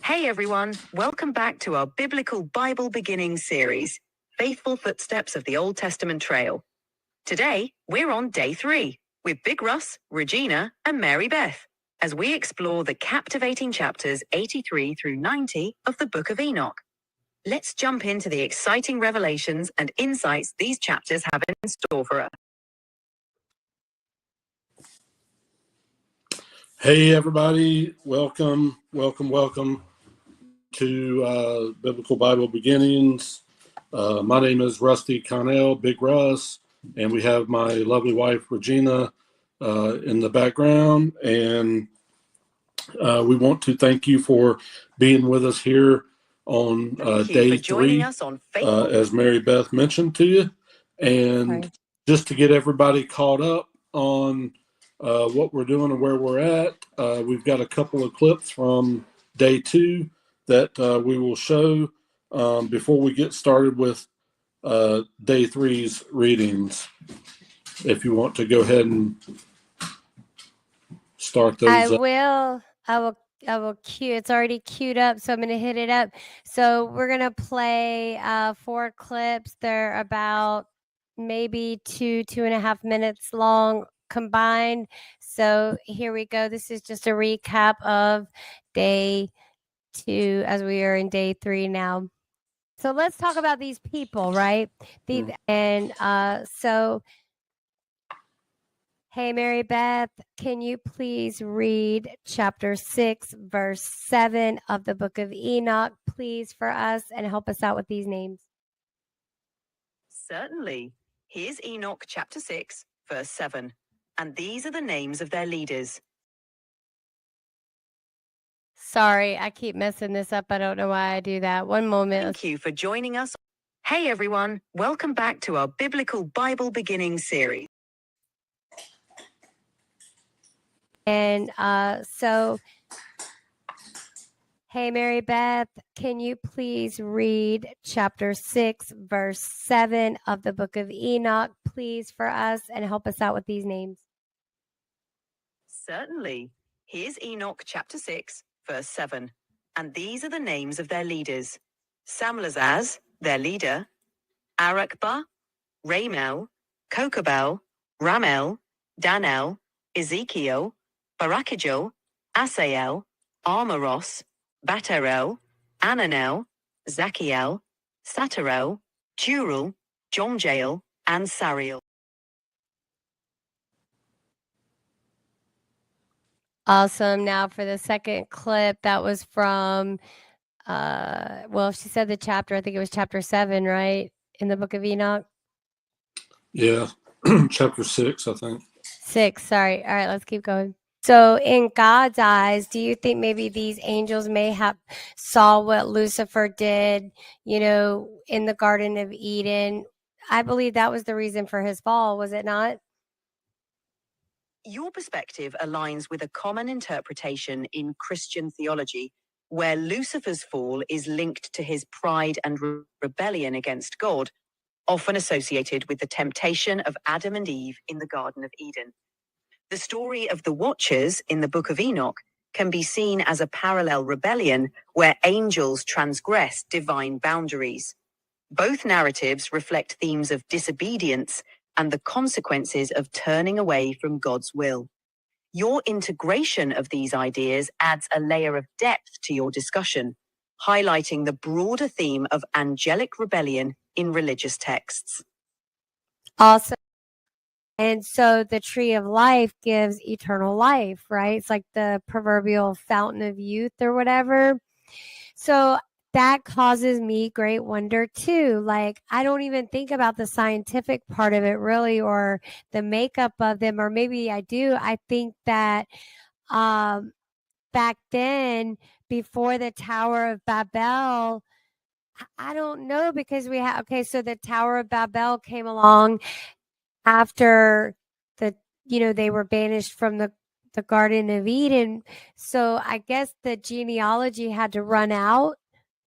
Hey everyone, welcome back to our Biblical Bible Beginning series, Faithful Footsteps of the Old Testament Trail. Today, we're on day 3 with Big Russ, Regina, and Mary Beth as we explore the captivating chapters 83 through 90 of the Book of Enoch. Let's jump into the exciting revelations and insights these chapters have in store for us. Hey everybody, welcome to Biblical Bible Beginnings. My name is Rusty Connell, Big Russ, and we have my lovely wife Regina in the background. And we want to thank you for being with us here on day 3, as Mary Beth mentioned to you. And just to get everybody caught up on what we're doing and where we're at, we've got a couple of clips from day 2 that we will show before we get started with day 3's readings. If you want to go ahead and start those. I will cue. It's already queued up, so I'm going to hit it up. So we're going to play 4 clips. They're about maybe 2.5 minutes long combined. So here we go. This is just a recap of day 2 as we are in day 3 now. So let's talk about these people, right? Hey, Mary Beth, can you please read chapter 6, verse 7 of the Book of Enoch, please, for us, and help us out with these names? Certainly. Here's Enoch chapter 6, verse 7. And these are the names of their leaders. Sorry, I keep messing this up. I don't know why I do that. One moment. Thank you for joining us. Hey, everyone. Welcome back to our Biblical Bible Beginning series. And hey, Mary Beth, can you please read chapter 6, verse 7 of the Book of Enoch, please, for us, and help us out with these names? Certainly. Here's Enoch chapter 6, verse 7. And these are the names of their leaders. Samlazaz, their leader, Arakbah, Ramel, Kokabel, Ramel, Danel, Ezekiel, Barakijel, Asael, Armaros, Batarel, Ananel, Zachiel, Satarel, Jurel, Jomjael, and Sariel. Awesome. Now for the second clip, that was from, she said the chapter, I think it was chapter 7, right? In the Book of Enoch? Yeah, chapter 6, I think. 6, sorry. All right, let's keep going. So in God's eyes, do you think maybe these angels may have saw what Lucifer did, in the Garden of Eden? I believe that was the reason for his fall, was it not? Your perspective aligns with a common interpretation in Christian theology, where Lucifer's fall is linked to his pride and rebellion against God, often associated with the temptation of Adam and Eve in the Garden of Eden. The story of the Watchers in the Book of Enoch can be seen as a parallel rebellion where angels transgress divine boundaries. Both narratives reflect themes of disobedience and the consequences of turning away from God's will. Your integration of these ideas adds a layer of depth to your discussion, highlighting the broader theme of angelic rebellion in religious texts. Awesome. And so the tree of life gives eternal life, right? It's like the proverbial fountain of youth or whatever. So that causes me great wonder too. Like, I don't even think about the scientific part of it really, or the makeup of them, or maybe I do. I think that back then, before the Tower of Babel, I don't know, because so the Tower of Babel came along after they were banished from the Garden of Eden. So I guess the genealogy had to run out,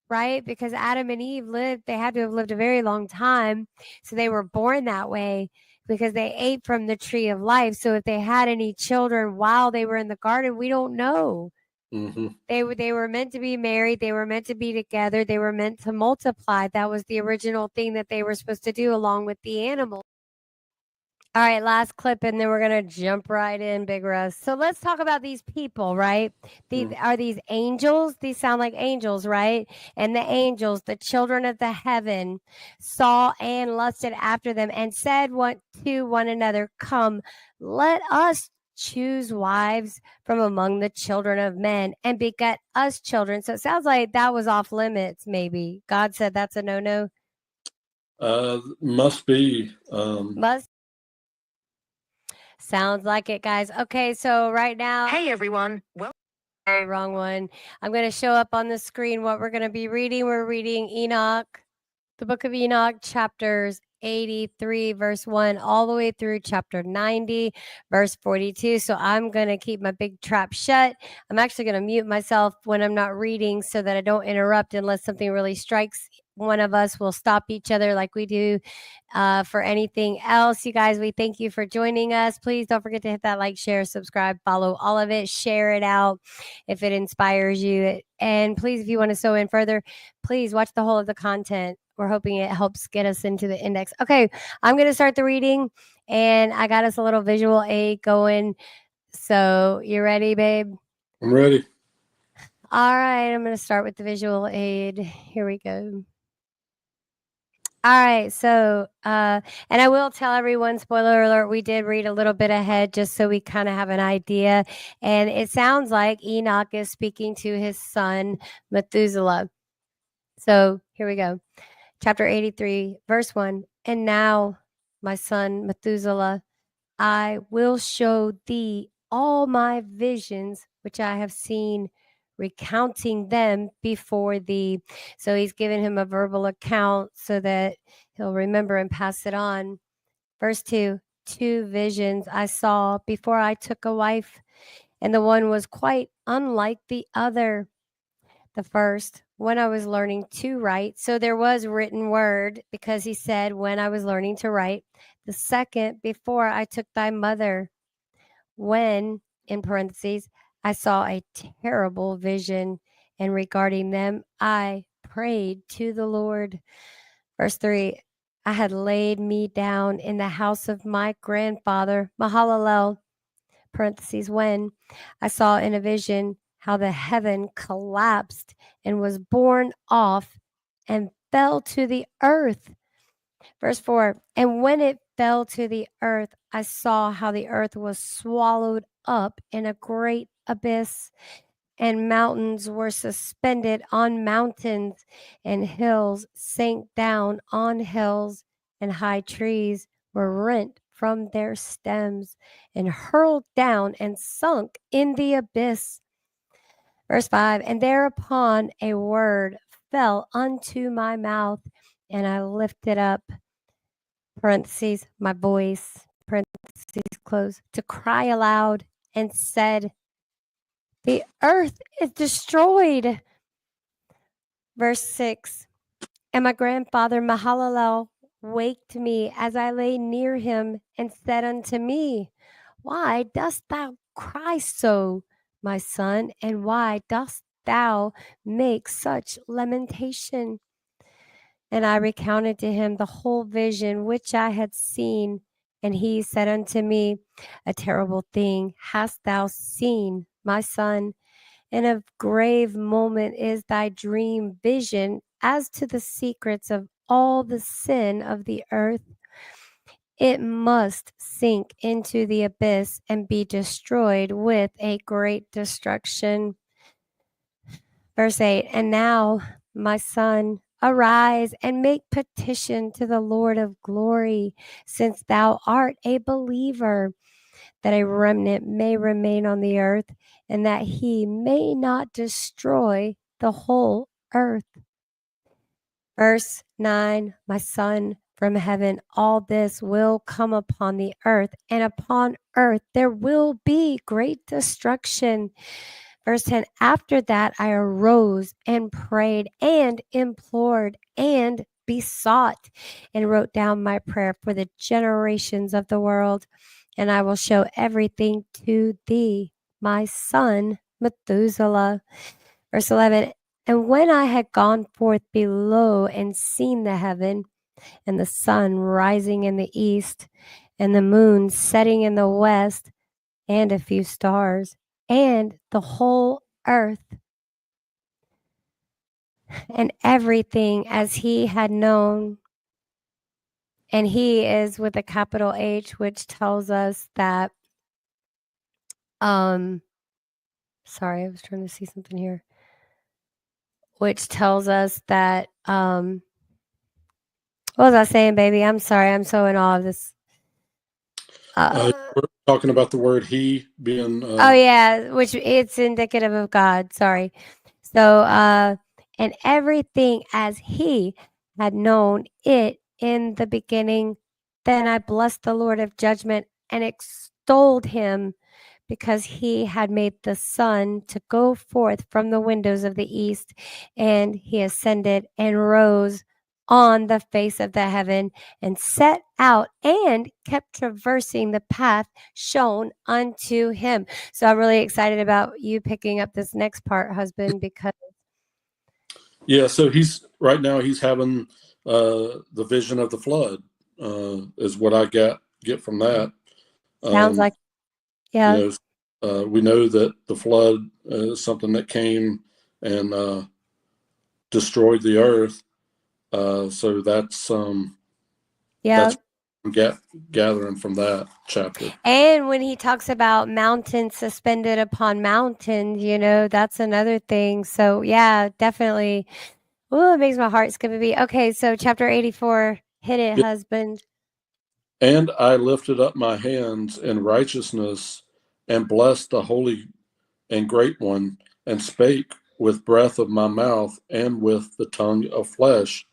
right? Because Adam and Eve they had to have lived a very long time. So they were born that way because they ate from the tree of life. So if they had any children while they were in the garden, we don't know. Mm-hmm. They were meant to be married. They were meant to be together. They were meant to multiply. That was the original thing that they were supposed to do along with the animals. All right, last clip, and then we're going to jump right in, Big Russ. So let's talk about these people, right? Are these angels? These sound like angels, right? And the angels, the children of the heaven, saw and lusted after them and said to one another, "Come, let us choose wives from among the children of men and beget us children." So it sounds like that was off limits, maybe. God said that's a no-no. Must be. Must. Sounds like it, guys. Okay, so right now. Hey, everyone. Well, Very wrong one. I'm going to show up on the screen what we're going to be reading. We're reading Enoch, the Book of Enoch, chapters 83, verse 1, all the way through chapter 90, verse 42. So I'm going to keep my big trap shut. I'm actually going to mute myself when I'm not reading so that I don't interrupt unless something really strikes one of us. We'll stop each other like we do for anything else. You guys, we thank you for joining us. Please don't forget to hit that like, share, subscribe, follow all of it, share it out if it inspires you. And please, if you want to sew in further, please watch the whole of the content. We're hoping it helps get us into the index. Okay, I'm going to start the reading, and I got us a little visual aid going. So you ready, babe? I'm ready. All right, I'm going to start with the visual aid. Here we go. All right, so and I will tell everyone, spoiler alert, we did read a little bit ahead just so we kind of have an idea. And it sounds like Enoch is speaking to his son, Methuselah. So here we go. Chapter 83, verse 1. And now, my son Methuselah, I will show thee all my visions which I have seen, recounting them before thee. So he's given him a verbal account so that he'll remember and pass it on. Verse 2, 2 visions I saw before I took a wife, and the one was quite unlike the other. The first, when I was learning to write. So there was written word because he said, when I was learning to write. The second, before I took thy mother. When, in parentheses, I saw a terrible vision, and regarding them, I prayed to the Lord. Verse 3, I had laid me down in the house of my grandfather, Mahalalel, parentheses, when I saw in a vision how the heaven collapsed and was borne off and fell to the earth. Verse 4, and when it fell to the earth, I saw how the earth was swallowed up in a great abyss, and mountains were suspended on mountains, and hills sank down on hills, and high trees were rent from their stems and hurled down and sunk in the abyss. Verse 5, and thereupon a word fell unto my mouth, and I lifted up, parentheses, my voice, parentheses, close, to cry aloud and said, the earth is destroyed. Verse 6, and my grandfather Mahalalel waked me as I lay near him and said unto me, why dost thou cry so, my son, and why dost thou make such lamentation? And I recounted to him the whole vision which I had seen. And he said unto me, a terrible thing hast thou seen, my son, and of grave moment is thy dream vision as to the secrets of all the sin of the earth. It must sink into the abyss and be destroyed with a great destruction. Verse 8, and now, my son, arise and make petition to the Lord of glory, since thou art a believer, that a remnant may remain on the earth, and that he may not destroy the whole earth. Verse 9, my son, from heaven, all this will come upon the earth, and upon earth there will be great destruction. Verse 10, after that I arose and prayed and implored and besought and wrote down my prayer for the generations of the world. And I will show everything to thee, my son Methuselah. Verse 11, and when I had gone forth below and seen the heaven, and the sun rising in the east, and the moon setting in the west, and a few stars, and the whole earth, and everything as he had known. And he is with a capital H, which tells us that, sorry, I was trying to see something here, which tells us that, what was I saying, baby? I'm sorry. I'm so in awe of this. We're talking about the word he being. Oh, yeah, which it's indicative of God. Sorry. So, and everything as he had known it in the beginning, then I blessed the Lord of judgment and extolled him because he had made the sun to go forth from the windows of the east, and he ascended and rose on the face of the heaven and set out and kept traversing the path shown unto him. So I'm really excited about you picking up this next part, husband, because Yeah, so he's right now he's having the vision of the flood, is what I get from that. sounds like, yeah. You know, we know that the flood is something that came and destroyed the earth. So that's Yeah. that's gathering from that chapter. And when he talks about mountains suspended upon mountains, you know, that's another thing. So yeah, definitely. Oh, it makes my heart skip a beat. Okay, so chapter 84, hit it, Yeah. husband. And I lifted up my hands in righteousness and blessed the Holy and Great One, and spake with breath of my mouth and with the tongue of flesh,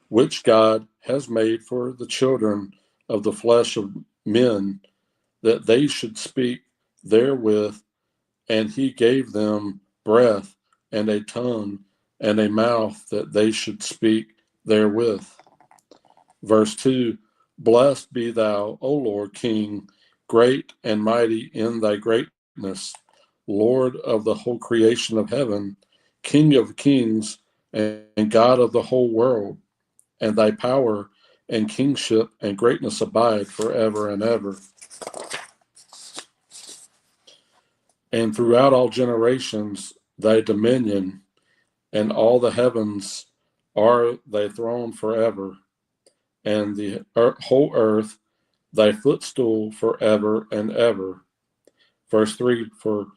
which God has made for the children of the flesh of men, that they should speak therewith. And he gave them breath and a tongue and a mouth that they should speak therewith. Verse 2, blessed be thou, O Lord King, great and mighty in thy greatness, Lord of the whole creation of heaven, King of kings and God of the whole world, and thy power and kingship and greatness abide forever and ever. And throughout all generations, thy dominion and all the heavens are thy throne forever, and the whole earth thy footstool forever and ever. Verse 3, for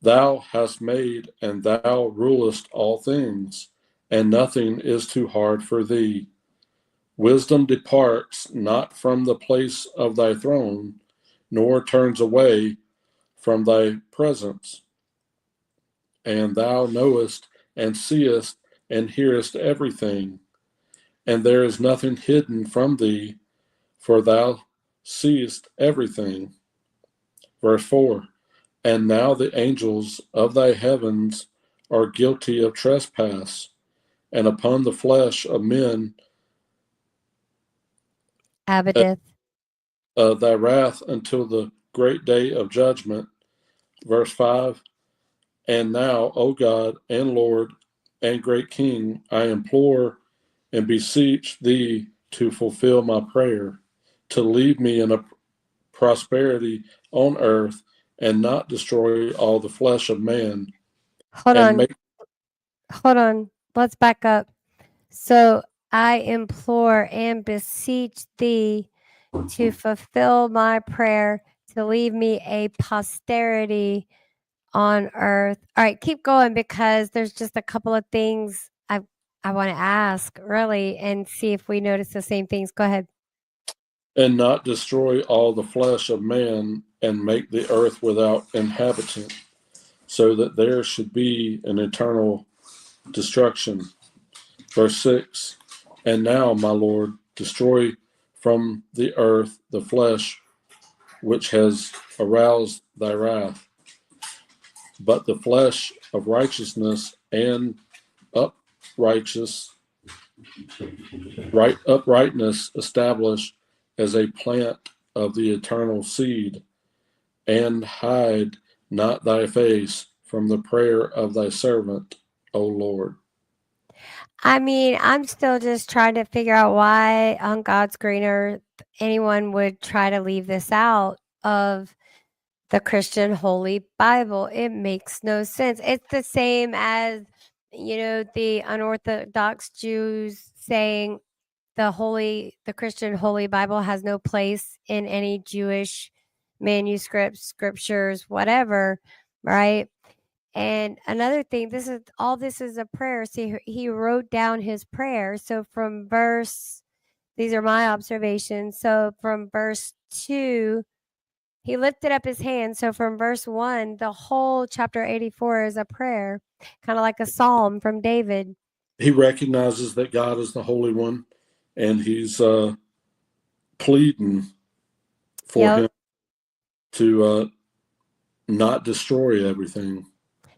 thou hast made and thou rulest all things, and nothing is too hard for thee. Wisdom departs not from the place of thy throne, nor turns away from thy presence. And thou knowest and seest and hearest everything, and there is nothing hidden from thee, for thou seest everything. Verse 4, and now the angels of thy heavens are guilty of trespass, and upon the flesh of men Abadith. thy wrath until the great day of judgment. Verse 5, and now, O God and Lord and great King, I implore and beseech thee to fulfill my prayer, to leave me in a prosperity on earth and not destroy all the flesh of man. Hold And on. Hold on. Let's back up. So I implore and beseech thee to fulfill my prayer, to leave me a posterity on earth. All right, keep going because there's just a couple of things I want to ask really and see if we notice the same things. Go ahead. and not destroy all the flesh of man, and make the earth without inhabitant, so that there should be an eternal destruction. Verse 6, and now, my Lord, destroy from the earth the flesh which has aroused thy wrath, but the flesh of righteousness and uprightness establish as a plant of the eternal seed, and hide not thy face from the prayer of thy servant, O Lord. I mean, I'm still just trying to figure out why on God's green earth anyone would try to leave this out of the Christian Holy Bible. It makes no sense. It's the same as, the unorthodox Jews saying the Christian Holy Bible has no place in any Jewish manuscripts, scriptures, whatever, right? And another thing, this is a prayer. See, he wrote down his prayer. So these are my observations. So from verse 2, he lifted up his hand. So from verse 1, the whole chapter 84 is a prayer, kind of like a psalm from David. He recognizes that God is the Holy One, and he's pleading for him to not destroy everything.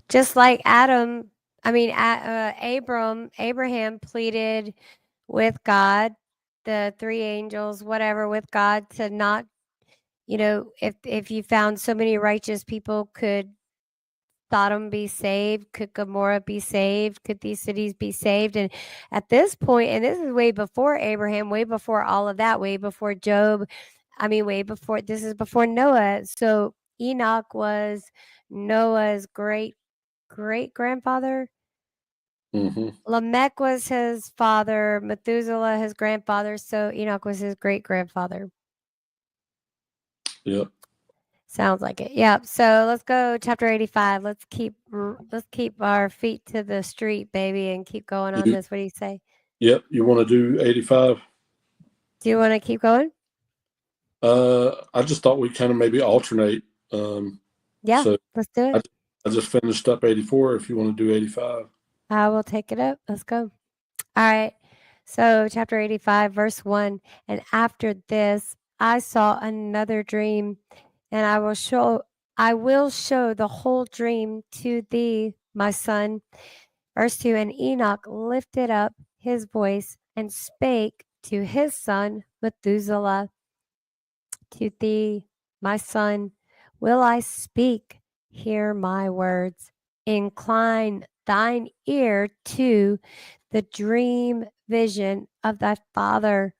Just like Abraham pleaded with God, the three angels, whatever, with God to not, if you found so many righteous people, could Sodom be saved? Could Gomorrah be saved? Could these cities be saved? And at this point, and this is way before Abraham, way before all of that, way before Job, this is before Noah. So Enoch was Noah's great grandfather. Mm-hmm. Lamech was his father, Methuselah his grandfather, so Enoch was his great grandfather. Yep. Sounds like it. Yep. So let's go chapter 85. Let's keep our feet to the street, baby, and keep going on this. What do you say? Yep. You want to do 85? Do you want to keep going? I just thought we kind of maybe alternate. Yeah, so let's do it. I just finished up 84. If you want to do 85, I will take it up. Let's go. All right. So chapter 85, verse 1. And after this, I saw another dream, and I will show the whole dream to thee, my son. Verse 2. And Enoch lifted up his voice and spake to his son Methuselah, to thee, my son, will I speak, hear my words. Incline thine ear to the dream vision of thy father.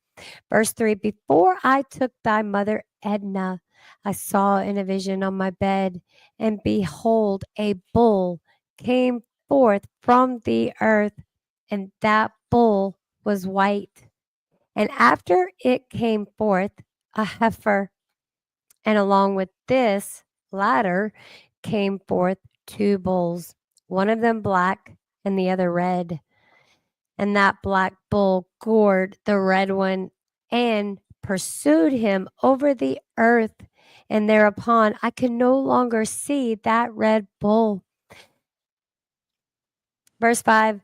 Verse 3. Before I took thy mother Edna, I saw in a vision on my bed, and behold, a bull came forth from the earth, and that bull was white. And after it came forth, a heifer, and along with this latter came forth two bulls, one of them black and the other red. And that black bull gored the red one and pursued him over the earth. And thereupon I could no longer see that red bull. Verse 5.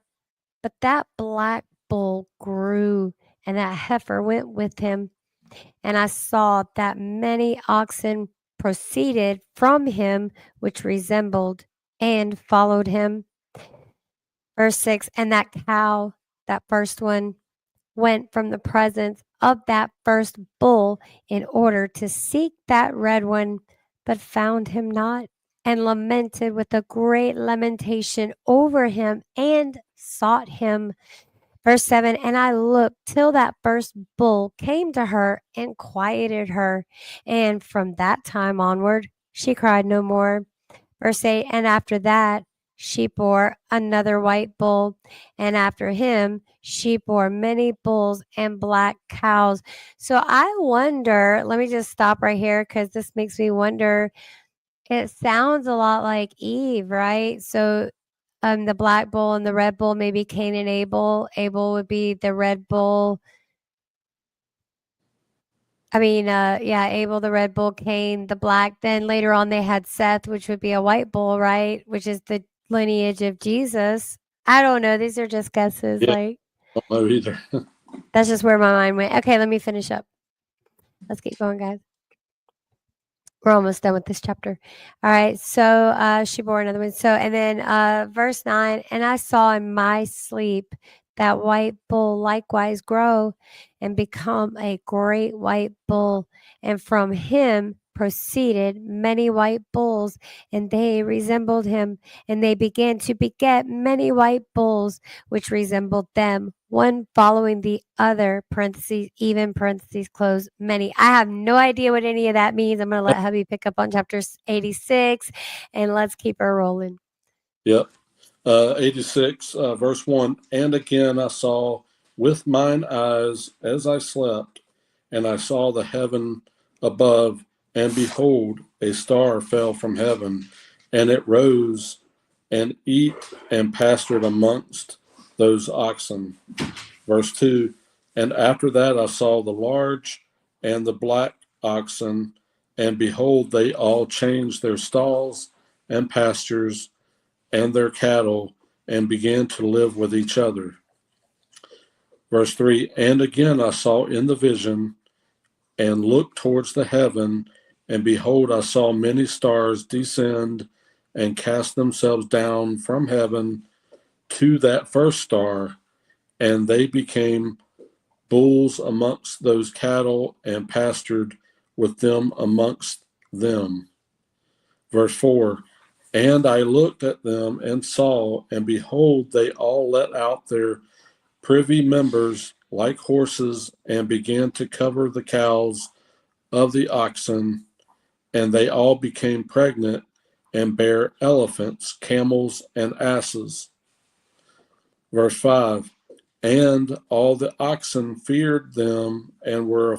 But that black bull grew, and that heifer went with him. And I saw that many oxen proceeded from him, which resembled and followed him. Verse 6. And that cow, that first one, went from the presence of that first bull in order to seek that red one, but found him not, and lamented with a great lamentation over him, and sought him. Verse 7. And I looked till that first bull came to her and quieted her, and from that time onward she cried no more. Verse 8. And after that she bore another white bull, and after him she bore many bulls and black cows. So I wonder, let me just stop right here because this makes me wonder. It sounds a lot like Eve, right? So the black bull and the red bull, maybe Cain and Abel. Abel would be the red bull. Abel, the red bull, Cain, the black. Then later on they had Seth, which would be a white bull, right? Which is the lineage of Jesus. I don't know. These are just guesses. Yeah, I don't know either. That's just where my mind went. Okay, let me finish up. Let's keep going, guys. We're almost done with this chapter. All right. So she bore another one. So, and then verse 9, and I saw in my sleep that white bull likewise grow and become a great white bull, and from him proceeded many white bulls, and they resembled him, and they began to beget many white bulls, which resembled them, one following the other, parentheses, even parentheses close, many. I have no idea what any of that means. I'm going to let hubby pick up on chapter 86, and let's keep her rolling. Yep. 86, verse 1. And again I saw with mine eyes as I slept, and I saw the heaven above, and behold, a star fell from heaven, and it rose and eat and pastured amongst those oxen. Verse 2. And after that I saw the large and the black oxen, and behold, they all changed their stalls and pastures and their cattle, and began to live with each other. Verse 3. And again I saw in the vision, and looked towards the heaven, and behold, I saw many stars descend and cast themselves down from heaven to that first star, and they became bulls amongst those cattle, and pastured with them amongst them. Verse 4. And I looked at them and saw, and behold, they all let out their privy members like horses, and began to cover the cows of the oxen, and they all became pregnant, and bare elephants, camels, and asses. Verse 5. And all the oxen feared them, and were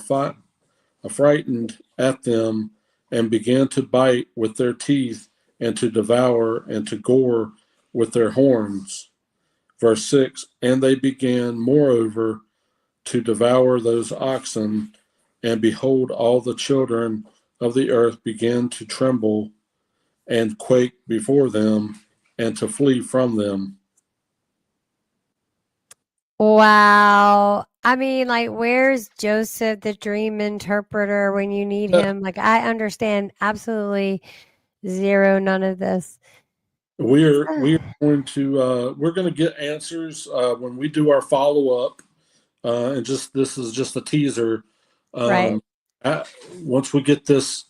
affrighted at them, and began to bite with their teeth, and to devour, and to gore with their horns. Verse 6. And they began moreover to devour those oxen, and behold, all the children of the earth began to tremble and quake before them, and to flee from them. Wow. I mean, like, where's Joseph, the dream interpreter, when you need him? Like, I understand absolutely zero, none of this. We're going to get answers when we do our follow up, and this is just a teaser. Right. Once we get this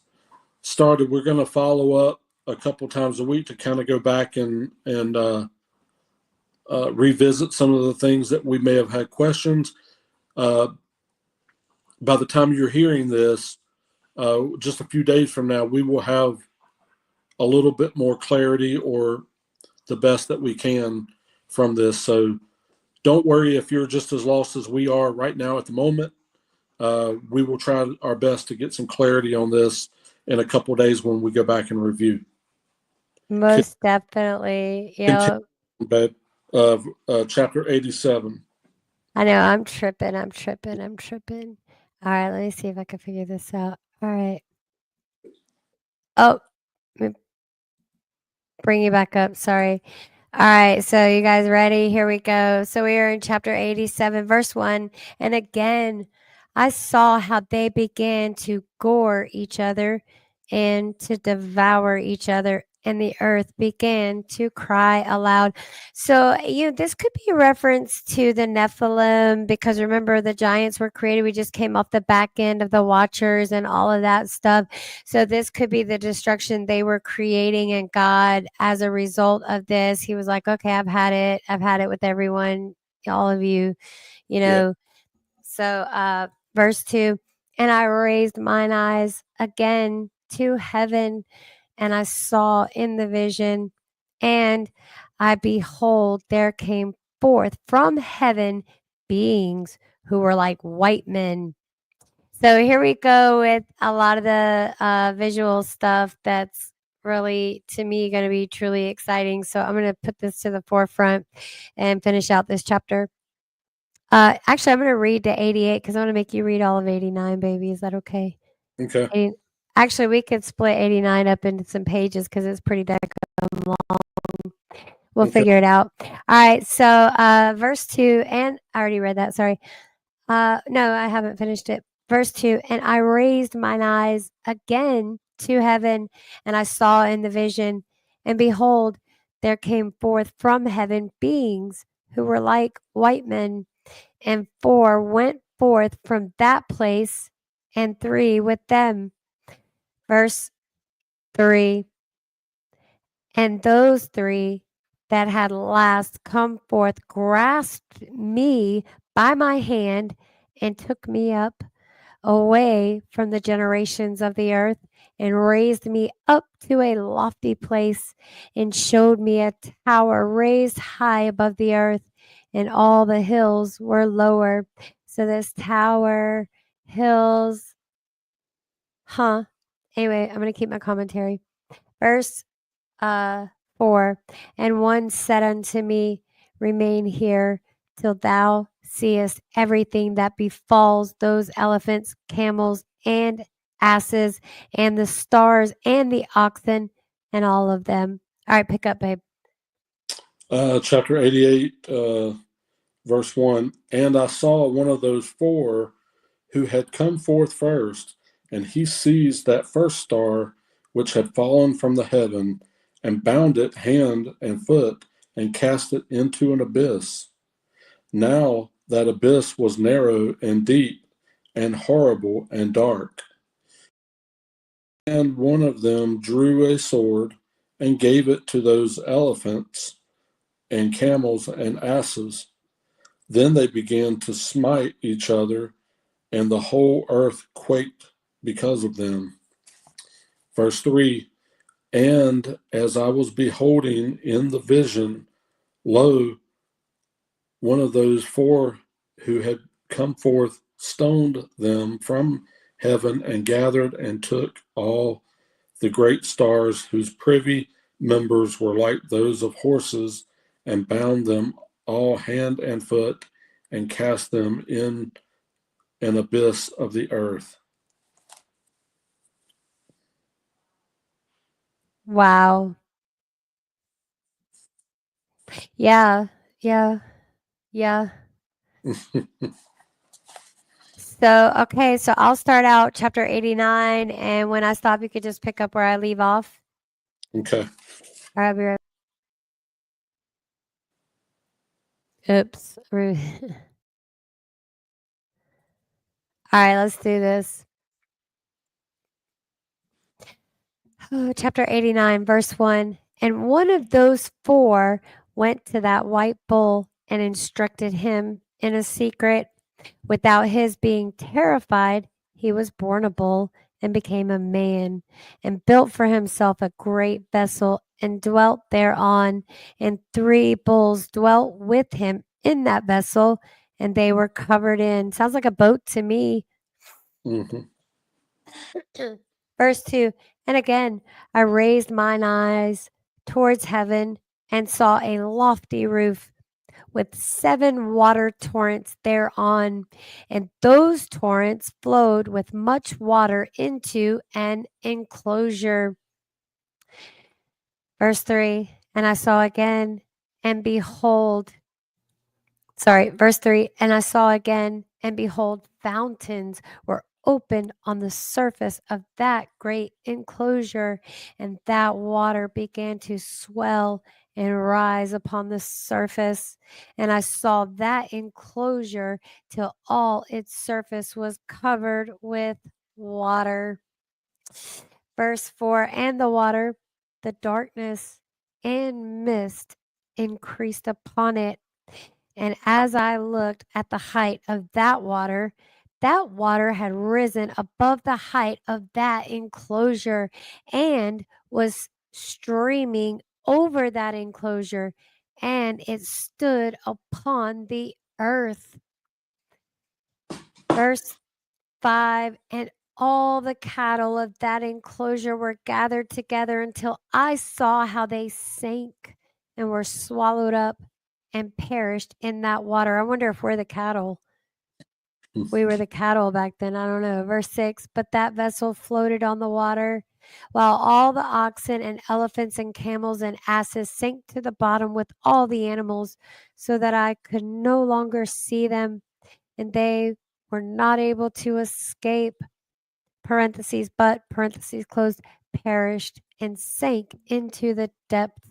started, we're going to follow up a couple times a week to kind of go back and revisit some of the things that we may have had questions. By the time you're hearing this, just a few days from now, we will have a little bit more clarity, or the best that we can from this. So don't worry if you're just as lost as we are right now at the moment. We will try our best to get some clarity on this in a couple of days when we go back and review. Most definitely. Yeah. Babe, chapter 87. I know. I'm tripping. All right. Let me see if I can figure this out. All right. Oh, let me bring you back up. Sorry. All right, so you guys ready? Here we go. So we are in chapter 87, verse 1. And again, I saw how they began to gore each other and to devour each other, and the earth began to cry aloud. So, this could be a reference to the Nephilim, because remember, the giants were created. We just came off the back end of the Watchers and all of that stuff. So this could be the destruction they were creating, and God, as a result of this, he was like, okay, I've had it with everyone, all of you, Yeah. So verse 2, and I raised mine eyes again to heaven, and I saw in the vision, and I behold, there came forth from heaven beings who were like white men. So here we go with a lot of the visual stuff that's really, to me, going to be truly exciting. So I'm going to put this to the forefront and finish out this chapter. Actually, I'm going to read to 88 because I want to make you read all of 89, baby. Is that okay? Okay. Actually, we could split 89 up into some pages because it's pretty long. We'll figure it out. All right. So verse 2, and I already read that. Sorry. No, I haven't finished it. Verse 2, and I raised mine eyes again to heaven, and I saw in the vision, and behold, there came forth from heaven beings who were like white men, and 4 went forth from that place, and 3 with them. Verse 3. And those three that had last come forth grasped me by my hand and took me up away from the generations of the earth and raised me up to a lofty place and showed me a tower raised high above the earth, and all the hills were lower. So this tower, hills, Anyway, I'm going to keep my commentary. Verse 4. And one said unto me, Remain here till thou seest everything that befalls those elephants, camels, and asses, and the stars, and the oxen, and all of them. All right, pick up, babe. Chapter 88, verse 1. And I saw one of those four who had come forth first, and he seized that first star which had fallen from the heaven, and bound it hand and foot, and cast it into an abyss. Now that abyss was narrow and deep, and horrible and dark. And one of them drew a sword, and gave it to those elephants, and camels, and asses. Then they began to smite each other, and the whole earth quaked because of them. Verse 3. And as I was beholding in the vision, lo, one of those four who had come forth stoned them from heaven, and gathered and took all the great stars whose privy members were like those of horses, and bound them all hand and foot, and cast them in an abyss of the earth. Wow. Yeah. So I'll start out chapter 89, and when I stop, you could just pick up where I leave off. Okay. All right, I'll be right. Oops. All right, let's do this. Chapter 89, verse 1. And one of those four went to that white bull and instructed him in a secret. Without his being terrified, he was born a bull and became a man, and built for himself a great vessel and dwelt thereon. And 3 bulls dwelt with him in that vessel, and they were covered in. Sounds like a boat to me. Mm-hmm. Verse 2. And again, I raised mine eyes towards heaven and saw a lofty roof with 7 water torrents thereon, and those torrents flowed with much water into an enclosure. Verse 3. And I saw again, and behold, verse 3. And I saw again, and behold, fountains were opened on the surface of that great enclosure, and that water began to swell and rise upon the surface. And I saw that enclosure till all its surface was covered with water. Verse 4. And the water, the darkness and mist increased upon it. And as I looked at the height of that water had risen above the height of that enclosure, and was streaming over that enclosure, and it stood upon the earth. Verse 5. And all the cattle of that enclosure were gathered together until I saw how they sank and were swallowed up and perished in that water. I wonder if we're the cattle. We were the cattle back then. I don't know. Verse 6. But that vessel floated on the water, while all the oxen and elephants and camels and asses sank to the bottom with all the animals, so that I could no longer see them, and they were not able to escape. Parentheses, but, parentheses closed, perished and sank into the depths.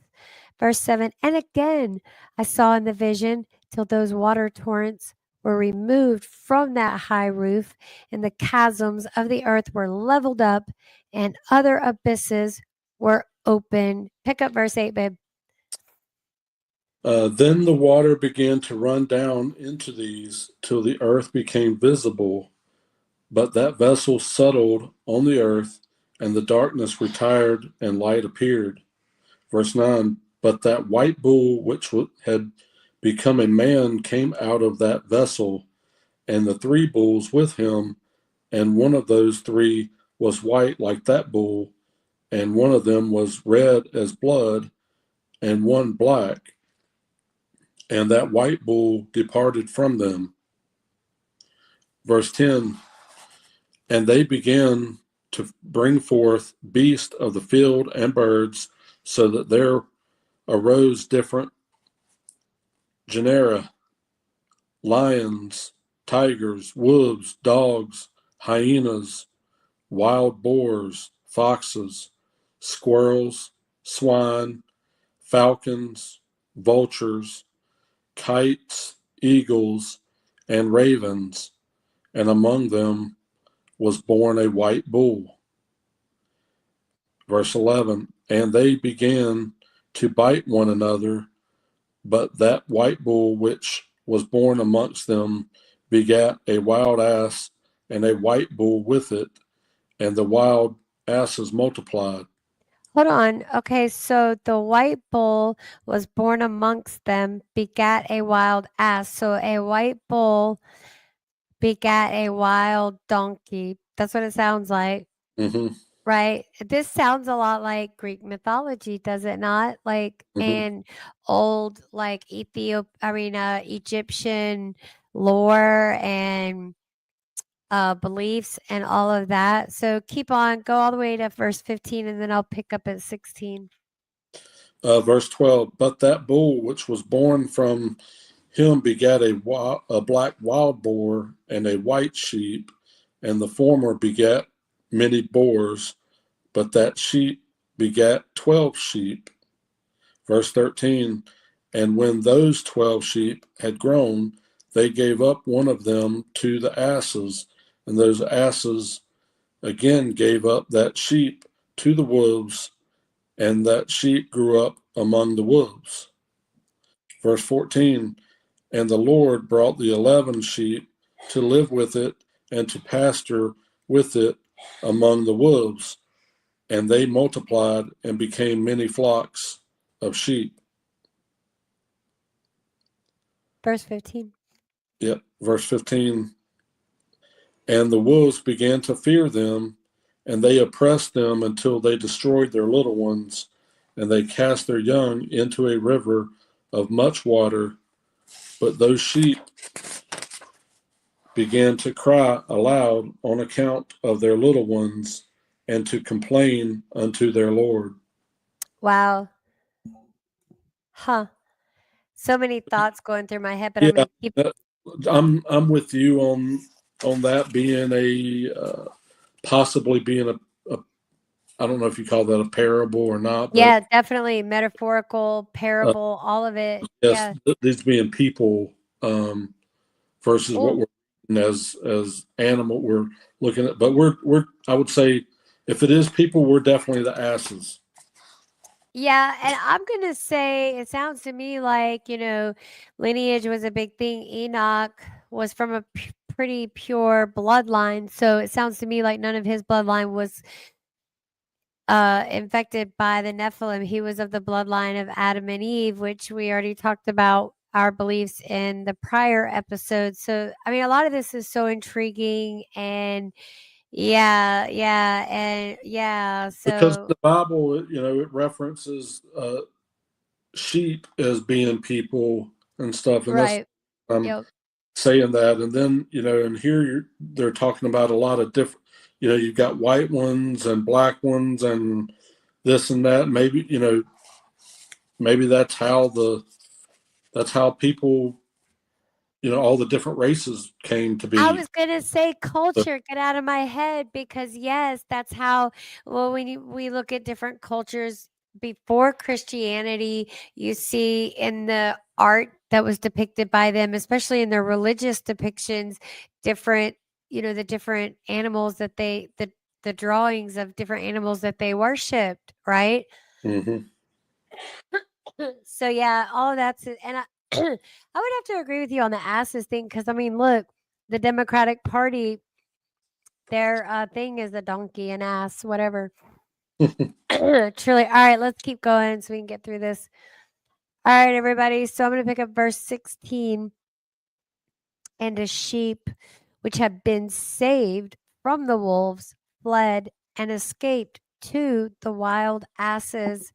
Verse 7. And again I saw in the vision till those water torrents were removed from that high roof, and the chasms of the earth were leveled up, and other abysses were opened. Pick up verse 8, babe. Then the water began to run down into these till the earth became visible, but that vessel settled on the earth, and the darkness retired, and light appeared. Verse 9, but that white bull which had become a man came out of that vessel, and the three bulls with him, and one of those three was white like that bull, and one of them was red as blood, and one black. And that white bull departed from them. Verse 10, and they began to bring forth beasts of the field and birds, so that there arose different genera: lions, tigers, wolves, dogs, hyenas, wild boars, foxes, squirrels, swine, falcons, vultures, kites, eagles, and ravens, and among them was born a white bull. Verse 11, and they began to bite one another, but that white bull which was born amongst them begat a wild ass, and a white bull with it, and the wild asses multiplied. Hold on. Okay, so the white bull was born amongst them, begat a wild ass. So a white bull begat a wild donkey. That's what it sounds like, Mm-hmm, right? This sounds a lot like Greek mythology, does it not? Like mm-hmm. in old, like Egyptian lore and beliefs and all of that. So keep on, go all the way to verse 15, and then I'll pick up at 16. Verse 12, but that bull which was born from him begat a black wild boar and a white sheep, and the former begat many boars, but that sheep begat 12 sheep. Verse 13, and when those 12 sheep had grown, they gave up one of them to the asses, and those asses again gave up that sheep to the wolves, and that sheep grew up among the wolves. Verse 14, and the Lord brought the 11 sheep to live with it and to pasture with it among the wolves, and they multiplied and became many flocks of sheep. Verse 15. Yep, verse 15. And the wolves began to fear them, and they oppressed them until they destroyed their little ones, and they cast their young into a river of much water. But those sheep began to cry aloud on account of their little ones, and to complain unto their Lord. Wow. Huh. So many thoughts going through my head, but Yeah, I'm going to keep. I'm with you on that being a possibly being a I don't know if you call that a parable or not, but Yeah, definitely metaphorical, parable, all of it. yes, Yeah. these being people versus what Oh, we're as animal we're looking at. But we're I would say if it is people, we're definitely the asses. yeah. And I'm going to say it sounds to me like, lineage was a big thing. Enoch was from a pretty pure bloodline. So it sounds to me like none of his bloodline was infected by the Nephilim. He was of the bloodline of Adam and Eve, which we already talked about our beliefs in the prior episode. So, I mean, a lot of this is so intriguing and yeah, yeah, and yeah. Because So, the Bible, it references sheep as being people and stuff, and that's right. I'm Yep. saying that. And then and here they're talking about a lot of different. You've got white ones and black ones and this and that. Maybe that's how people, all the different races came to I be. was gonna say culture, get out of my head because yes, that's how. Well, when we look at different cultures before Christianity, you see in the art that was depicted by them, especially in their religious depictions, different, the different animals that the drawings of different animals that they worshipped, right? Mm-hmm. So yeah, all of that's and I, I would have to agree with you on the asses thing because I mean, look, the Democratic Party, their thing is a donkey, an ass, whatever. Truly. All right, let's keep going so we can get through this. All right, everybody. So I'm going to pick up verse 16. And a sheep which had been saved from the wolves fled and escaped to the wild asses.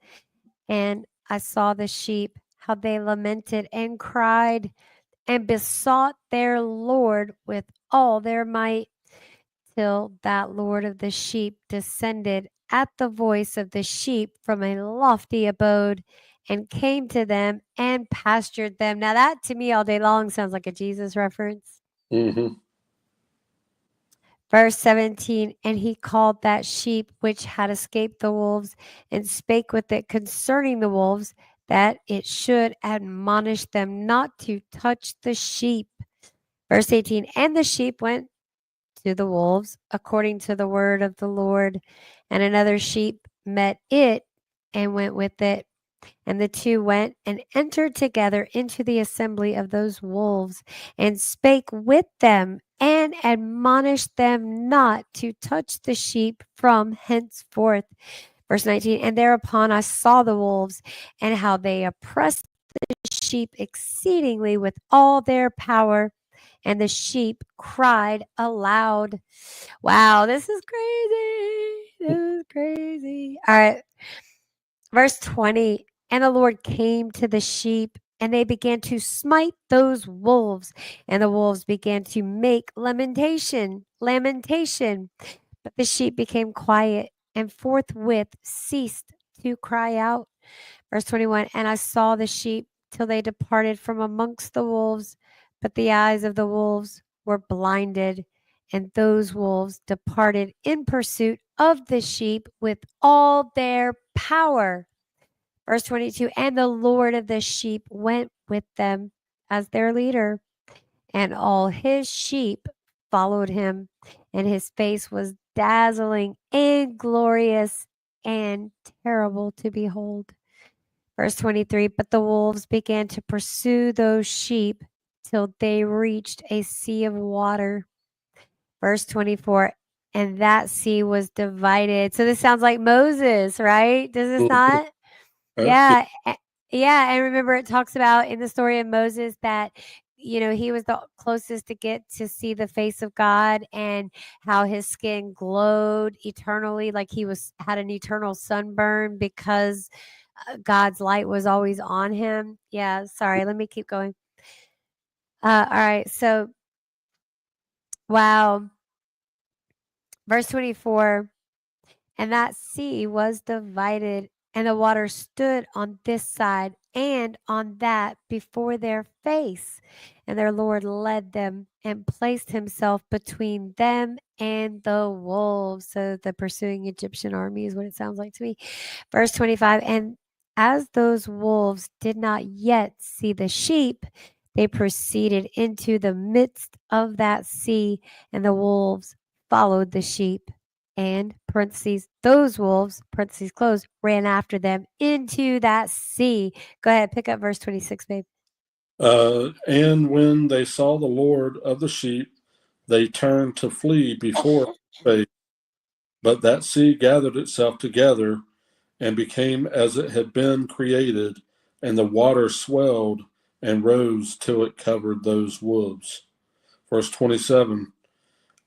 And I saw the sheep, how they lamented and cried and besought their Lord with all their might, till that Lord of the sheep descended at the voice of the sheep from a lofty abode and came to them and pastured them. Now, that to me all day long sounds like a Jesus reference. Mm-hmm. Verse 17, and he called that sheep which had escaped the wolves and spake with it concerning the wolves, that it should admonish them not to touch the sheep. Verse 18, and the sheep went to the wolves according to the word of the Lord, and another sheep met it and went with it. And the two went and entered together into the assembly of those wolves, and spake with them, and admonished them not to touch the sheep from henceforth. Verse 19, and thereupon I saw the wolves, and how they oppressed the sheep exceedingly with all their power, and the sheep cried aloud. Wow, this is crazy. This is crazy. All right. Verse 20, and the Lord came to the sheep, and they began to smite those wolves, and the wolves began to make lamentation. But the sheep became quiet, and forthwith ceased to cry out. Verse 21, and I saw the sheep till they departed from amongst the wolves, but the eyes of the wolves were blinded, and those wolves departed in pursuit of the sheep with all their power. Verse 22, and the Lord of the sheep went with them as their leader, and all his sheep followed him, and his face was dazzling and glorious and terrible to behold. Verse 23, but the wolves began to pursue those sheep till they reached a sea of water. Verse 24, and that sea was divided. So this sounds like Moses, right? Does this not? Yeah. Yeah. And remember, it talks about in the story of Moses that, you know, he was the closest to get to see the face of God, and how his skin glowed eternally, like he had an eternal sunburn because God's light was always on him. Yeah. Sorry. Let me keep going. All right. So, wow. Verse 24. And that sea was divided, and the water stood on this side and on that before their face. And their Lord led them and placed himself between them and the wolves. So the pursuing Egyptian army is what it sounds like to me. Verse 25, and as those wolves did not yet see the sheep, they proceeded into the midst of that sea, and the wolves followed the sheep, and parentheses, those wolves, parentheses closed, ran after them into that sea. Go ahead, pick up verse 26, babe. And when they saw the Lord of the sheep, they turned to flee before his face. But that sea gathered itself together and became as it had been created, and the water swelled and rose till it covered those wolves. Verse 27,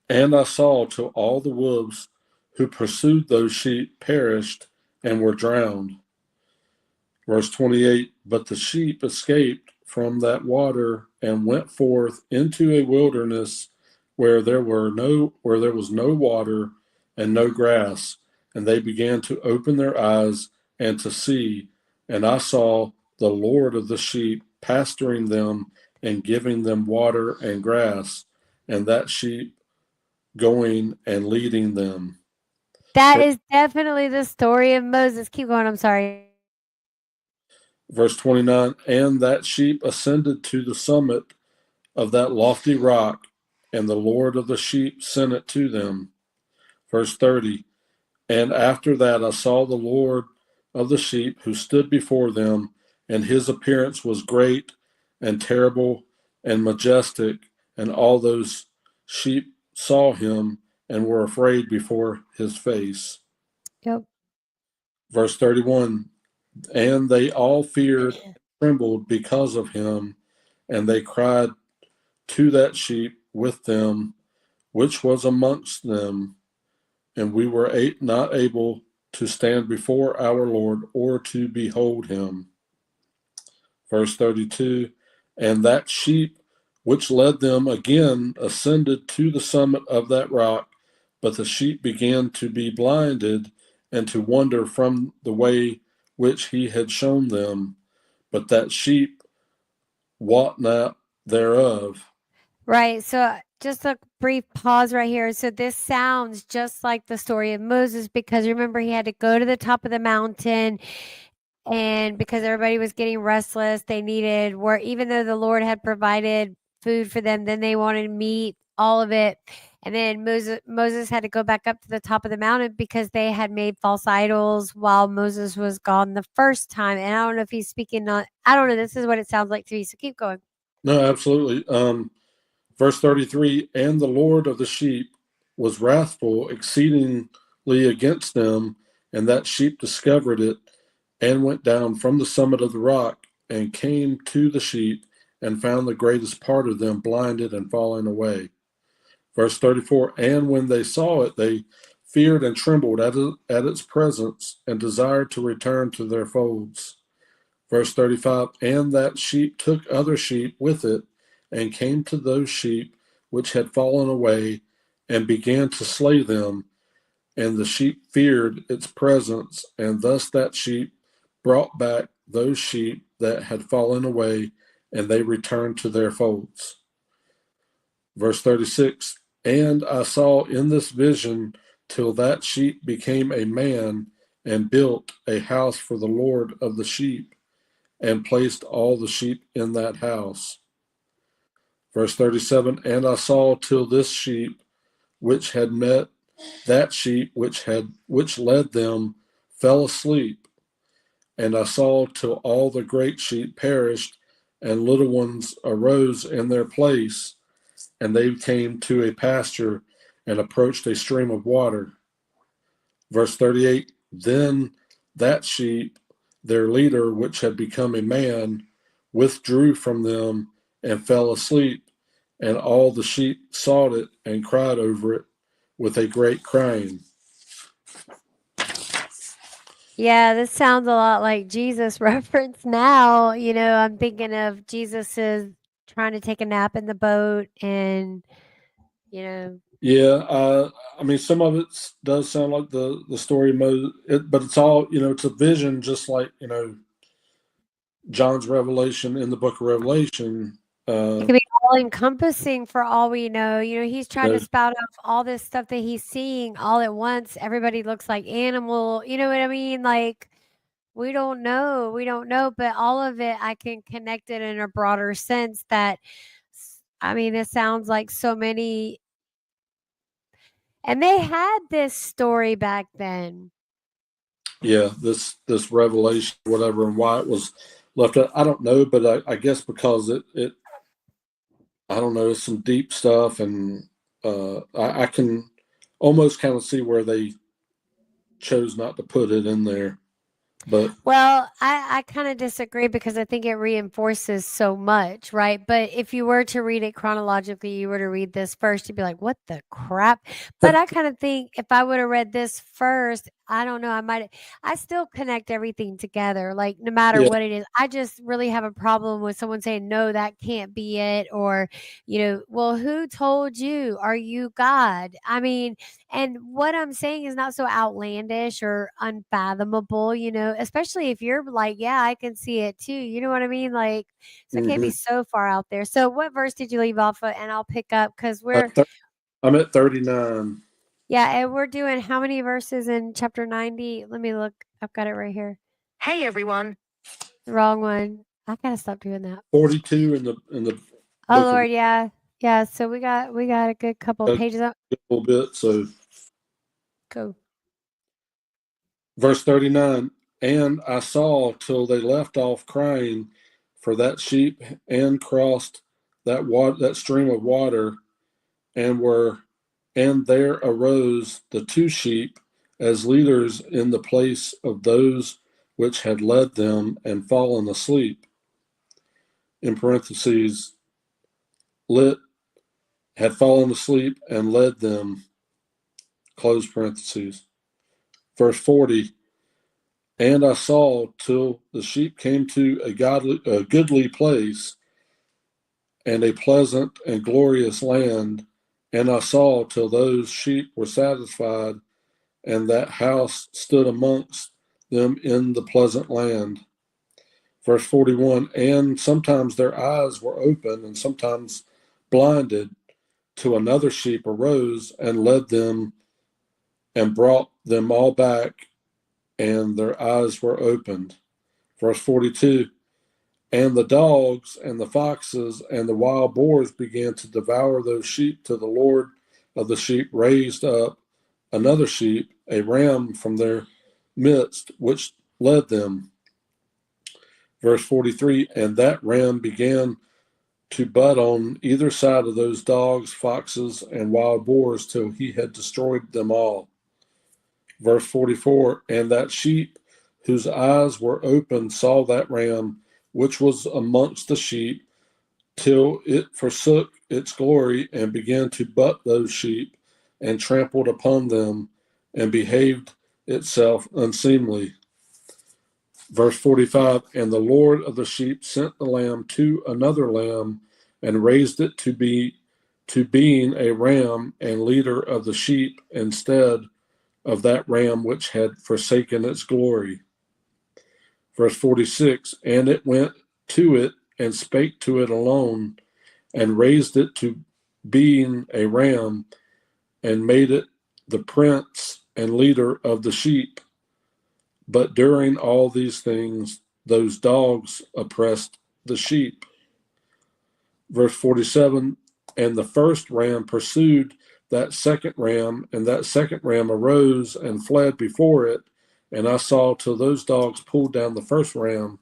and I saw till all the wolves who pursued those sheep perished and were drowned. Verse 28, but the sheep escaped from that water and went forth into a wilderness where there was no water and no grass, and they began to open their eyes and to see, and I saw the Lord of the sheep pasturing them and giving them water and grass, and that sheep going and leading them. That is definitely the story of Moses. Keep going. I'm sorry. Verse 29, and that sheep ascended to the summit of that lofty rock, and the Lord of the sheep sent it to them. Verse 30. And after that I saw the Lord of the sheep who stood before them, and his appearance was great and terrible and majestic, and all those sheep saw him and were afraid before his face. Yep. Verse 31. And they all feared and trembled because of him, and they cried to that sheep with them, which was amongst them, and we were not able to stand before our Lord or to behold him. Verse 32. And that sheep which led them again ascended to the summit of that rock, but the sheep began to be blinded and to wander from the way which he had shown them. But that sheep wot not thereof. Right. So just a brief pause right here. So this sounds just like the story of Moses, because remember, he had to go to the top of the mountain, and because everybody was getting restless, they needed work, even though the Lord had provided food for them, then they wanted meat, all of it. And then Moses had to go back up to the top of the mountain because they had made false idols while Moses was gone the first time. And I don't know if he's speaking on, I don't know. This is what it sounds like to me. So keep going. No, absolutely. Verse 33. And the Lord of the sheep was wrathful exceedingly against them, and that sheep discovered it, and went down from the summit of the rock, and came to the sheep, and found the greatest part of them blinded and falling away. Verse 34. And when they saw it, they feared and trembled at its presence, and desired to return to their folds. Verse 35. And that sheep took other sheep with it, and came to those sheep which had fallen away, and began to slay them. And the sheep feared its presence, and thus that sheep brought back those sheep that had fallen away, and they returned to their folds. Verse 36. And I saw in this vision till that sheep became a man, and built a house for the Lord of the sheep, and placed all the sheep in that house. Verse 37. And I saw till this sheep which had met that sheep which led them fell asleep. And I saw till all the great sheep perished, and little ones arose in their place, and they came to a pasture, and approached a stream of water. Verse 38. Then that sheep, their leader, which had become a man, withdrew from them and fell asleep, and all the sheep sought it and cried over it with a great crying. Yeah, this sounds a lot like Jesus reference now. I'm thinking of Jesus is trying to take a nap in the boat, and Yeah, I mean, some of it does sound like the story of Moses, but it's all, it's a vision, just like, John's revelation in the book of Revelation. it could be all encompassing for all we know. He's trying to spout off all this stuff that he's seeing all at once. Everybody looks like animal. You know what I mean? Like, we don't know. We don't know. But all of it, I can connect it in a broader sense that, I mean, it sounds like so many. And they had this story back then. Yeah, this revelation, whatever, and why it was left out, I don't know, but I guess because it I don't know, it's some deep stuff, and I can almost kind of see where they chose not to put it in there. But Well, I kind of disagree, because I think it reinforces so much, right? But if you were to read it chronologically, you were to read this first, you'd be like, what the crap? But I kind of think if I would have read this first, I don't know, I still connect everything together, like no matter yeah, what it is. I just really have a problem with someone saying, no, that can't be it. Or, well, who told you? Are you God? I mean, and what I'm saying is not so outlandish or unfathomable, especially if you're like, yeah, I can see it too. You know what I mean? Like, so it can't be so far out there. So what verse did you leave off of? And I'll pick up, because I'm at 39. yeah, and we're doing how many verses in chapter 90? Let me look. I've got it right here. Hey everyone. The wrong one. I gotta stop doing that. 42 in the Oh book of Lord, yeah. Yeah. So we got a good couple a pages up. little bit. So Go. Verse 39, and I saw till they left off crying for that sheep and crossed that stream of water, and there arose the two sheep as leaders in the place of those which had led them and fallen asleep. In parentheses, had fallen asleep and led them, close parentheses. Verse 40, and I saw till the sheep came to a goodly place and a pleasant and glorious land, and I saw till those sheep were satisfied, and that house stood amongst them in the pleasant land. Verse 41, and sometimes their eyes were open and sometimes blinded, till another sheep arose and led them and brought them all back, and their eyes were opened. Verse 42, and the dogs and the foxes and the wild boars began to devour those sheep, till the Lord of the sheep raised up another sheep, a ram from their midst, which led them. Verse 43, and that ram began to butt on either side of those dogs, foxes, and wild boars till he had destroyed them all. Verse 44, and that sheep whose eyes were open saw that ram which was amongst the sheep, till it forsook its glory and began to butt those sheep and trampled upon them and behaved itself unseemly. Verse 45, and the Lord of the sheep sent the lamb to another lamb and raised it to being a ram and leader of the sheep instead of that ram which had forsaken its glory. Verse 46, and it went to it and spake to it alone and raised it to being a ram and made it the prince and leader of the sheep. But during all these things, those dogs oppressed the sheep. Verse 47, and the first ram pursued that second ram, and that second ram arose and fled before it, and I saw till those dogs pulled down the first ram.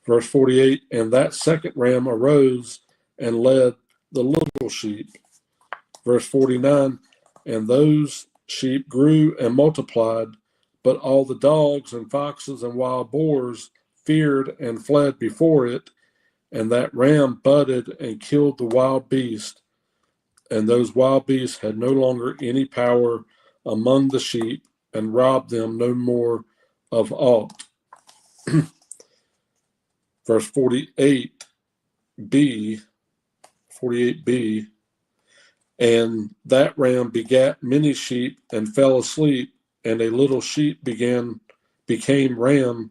Verse 48, and that second ram arose and led the little sheep. Verse 49, and those sheep grew and multiplied, but all the dogs and foxes and wild boars feared and fled before it, and that ram butted and killed the wild beast, and those wild beasts had no longer any power among the sheep, and robbed them no more of aught. Verse 48b, and that ram begat many sheep and fell asleep, and a little sheep became ram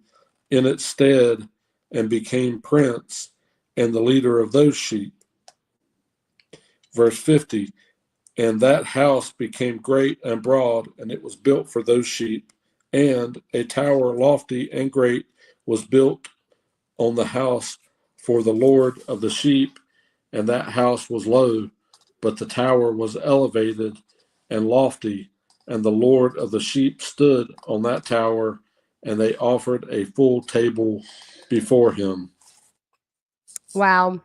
in its stead, and became prince and the leader of those sheep. Verse 50, and that house became great and broad, and it was built for those sheep, and a tower lofty and great was built on the house for the Lord of the sheep, and that house was low, but the tower was elevated and lofty, and the Lord of the sheep stood on that tower, and they offered a full table before him. Wow.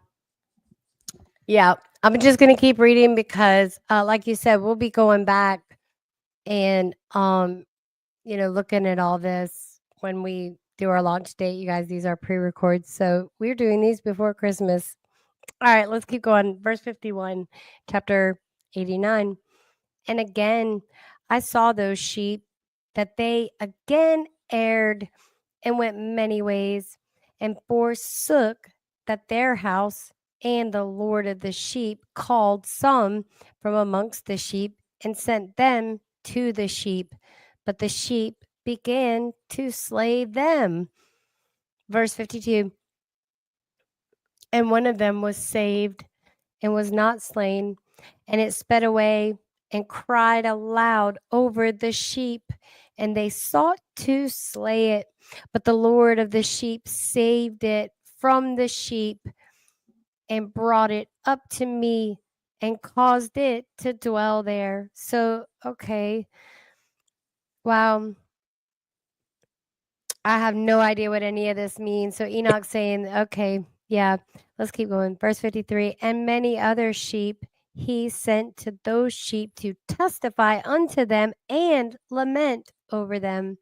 Yeah, I'm just going to keep reading because, like you said, we'll be going back and, looking at all this when we do our launch date. You guys, these are pre-records, so we're doing these before Christmas. All right, let's keep going. Verse 51, chapter 89. And again, I saw those sheep that they again erred and went many ways and forsook that their house, and the Lord of the sheep called some from amongst the sheep and sent them to the sheep, but the sheep began to slay them. Verse 52, and one of them was saved and was not slain, and it sped away and cried aloud over the sheep, and they sought to slay it. But the Lord of the sheep saved it from the sheep and brought it up to me and caused it to dwell there. So, okay. Wow. I have no idea what any of this means. So Enoch's saying, okay, yeah, let's keep going. Verse 53, and many other sheep he sent to those sheep to testify unto them and lament over them.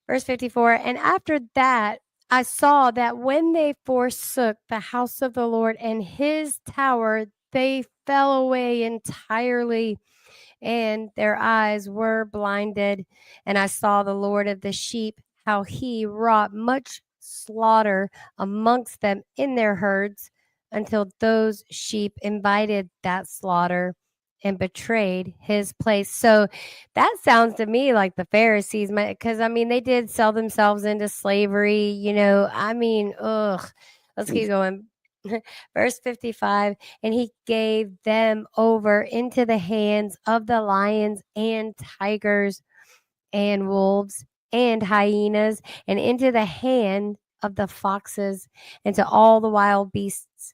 Verse 54, and after that I saw that when they forsook the house of the Lord and his tower, they fell away entirely, and their eyes were blinded. And I saw the Lord of the sheep, how he wrought much slaughter amongst them in their herds, until those sheep invited that slaughter and betrayed his place. So that sounds to me like the Pharisees, because I mean, they did sell themselves into slavery, I mean, ugh. Let's keep going. Verse 55, and he gave them over into the hands of the lions and tigers and wolves and hyenas, and into the hand of the foxes, and to all the wild beasts.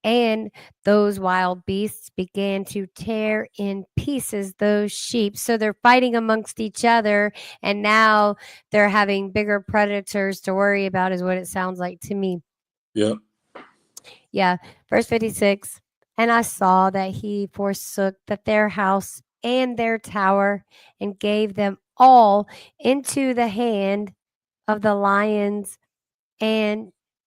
And those wild beasts began to tear in pieces those sheep. So they're fighting amongst each other, and now they're having bigger predators to worry about, is what it sounds like to me. Yep. Yeah. Verse 56. And I saw that he forsook their house and their tower, and gave them all into the hand of the lions,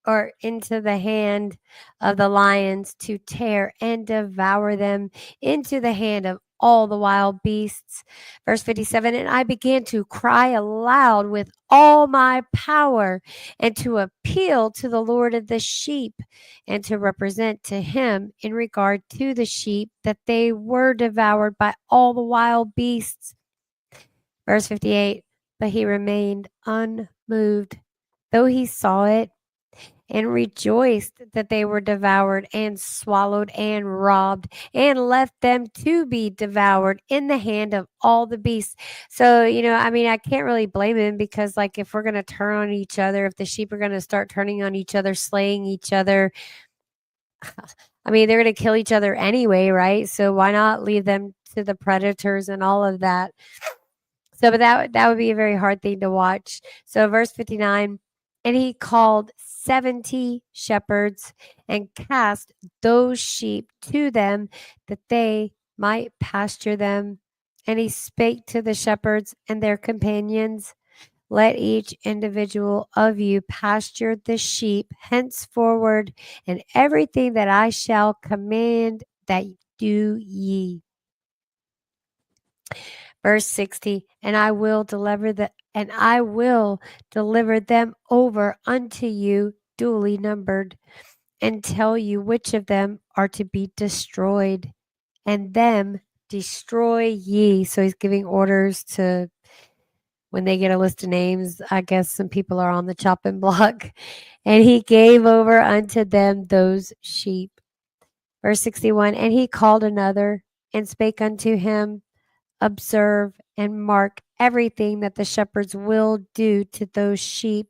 or into the hand of the lions, to tear and devour them, into the hand of all the wild beasts. Verse 57, and I began to cry aloud with all my power, and to appeal to the Lord of the sheep, and to represent to him in regard to the sheep, that they were devoured by all the wild beasts. Verse 58, but he remained unmoved, though he saw it, and rejoiced that they were devoured and swallowed and robbed, and left them to be devoured in the hand of all the beasts. So, I mean, I can't really blame him, because, like, if we're going to turn on each other, if the sheep are going to start turning on each other, slaying each other, I mean, they're going to kill each other anyway, right? So why not leave them to the predators and all of that? So, but that would be a very hard thing to watch. So, verse 59, and he called 70 shepherds, and cast those sheep to them, that they might pasture them. And he spake to the shepherds and their companions, let each individual of you pasture the sheep henceforward, and everything that I shall command, that do ye. Verse 60, and I will deliver them over unto you duly numbered, and tell you which of them are to be destroyed, and them destroy ye. So he's giving orders to, when they get a list of names, I guess some people are on the chopping block. And he gave over unto them those sheep. Verse 61, and he called another and spake unto him, observe and mark everything that the shepherds will do to those sheep,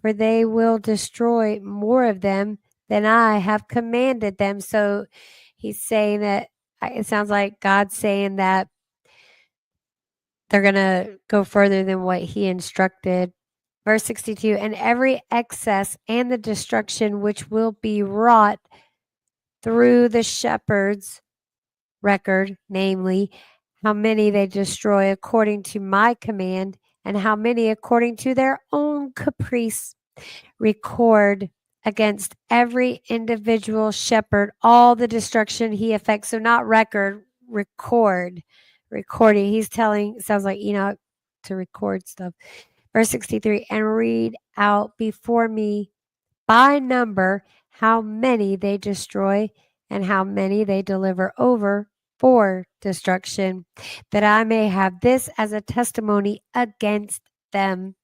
for they will destroy more of them than I have commanded them. So he's saying that, it sounds like God's saying that they're going to go further than what he instructed. Verse 62, and every excess and the destruction which will be wrought through the shepherds' record, namely, how many they destroy according to my command, and how many according to their own caprice, record against every individual shepherd all the destruction he effects. So not record, recording. He's telling, sounds like Enoch, to record stuff. Verse 63, and read out before me by number how many they destroy, and how many they deliver over for destruction, that I may have this as a testimony against them,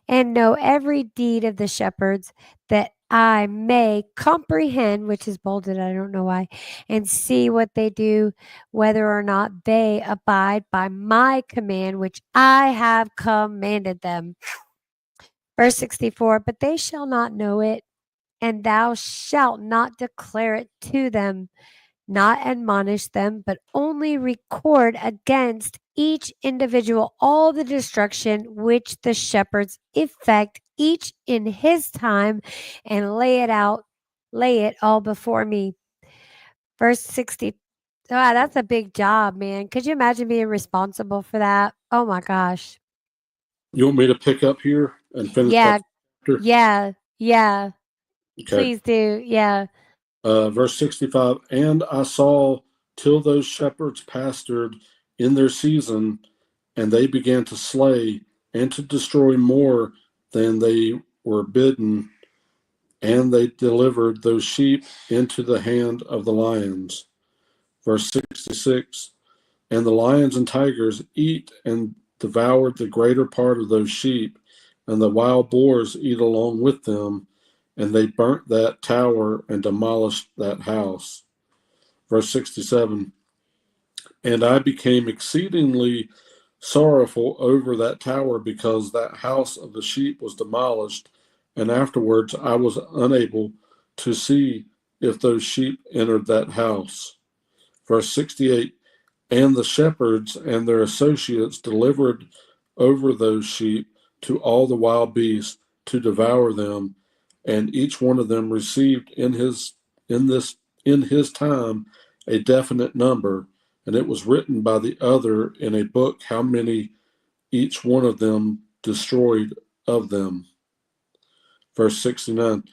and know every deed of the shepherds, that I may comprehend, which is bolded, I don't know why, and see what they do, whether or not they abide by my command, which I have commanded them. Verse 64, but they shall not know it, and thou shalt not declare it to them, not admonish them, but only record against each individual all the destruction which the shepherds effect, each in his time, and lay it all before me. Verse 60. Wow, that's a big job, man. Could you imagine being responsible for that? Oh my gosh. You want me to pick up here and finish Yeah, up chapter? yeah. Okay. Please do. Yeah. Verse 65, and I saw till those shepherds pastured in their season, and they began to slay and to destroy more than they were bidden, and they delivered those sheep into the hand of the lions. Verse 66, and the lions and tigers eat and devoured the greater part of those sheep, and the wild boars eat along with them, and they burnt that tower and demolished that house. Verse 67, and I became exceedingly sorrowful over that tower, because that house of the sheep was demolished, and afterwards I was unable to see if those sheep entered that house. Verse 68, and the shepherds and their associates delivered over those sheep to all the wild beasts to devour them, and each one of them received in his time a definite number, and it was written by the other in a book how many each one of them destroyed of them. Verse 69,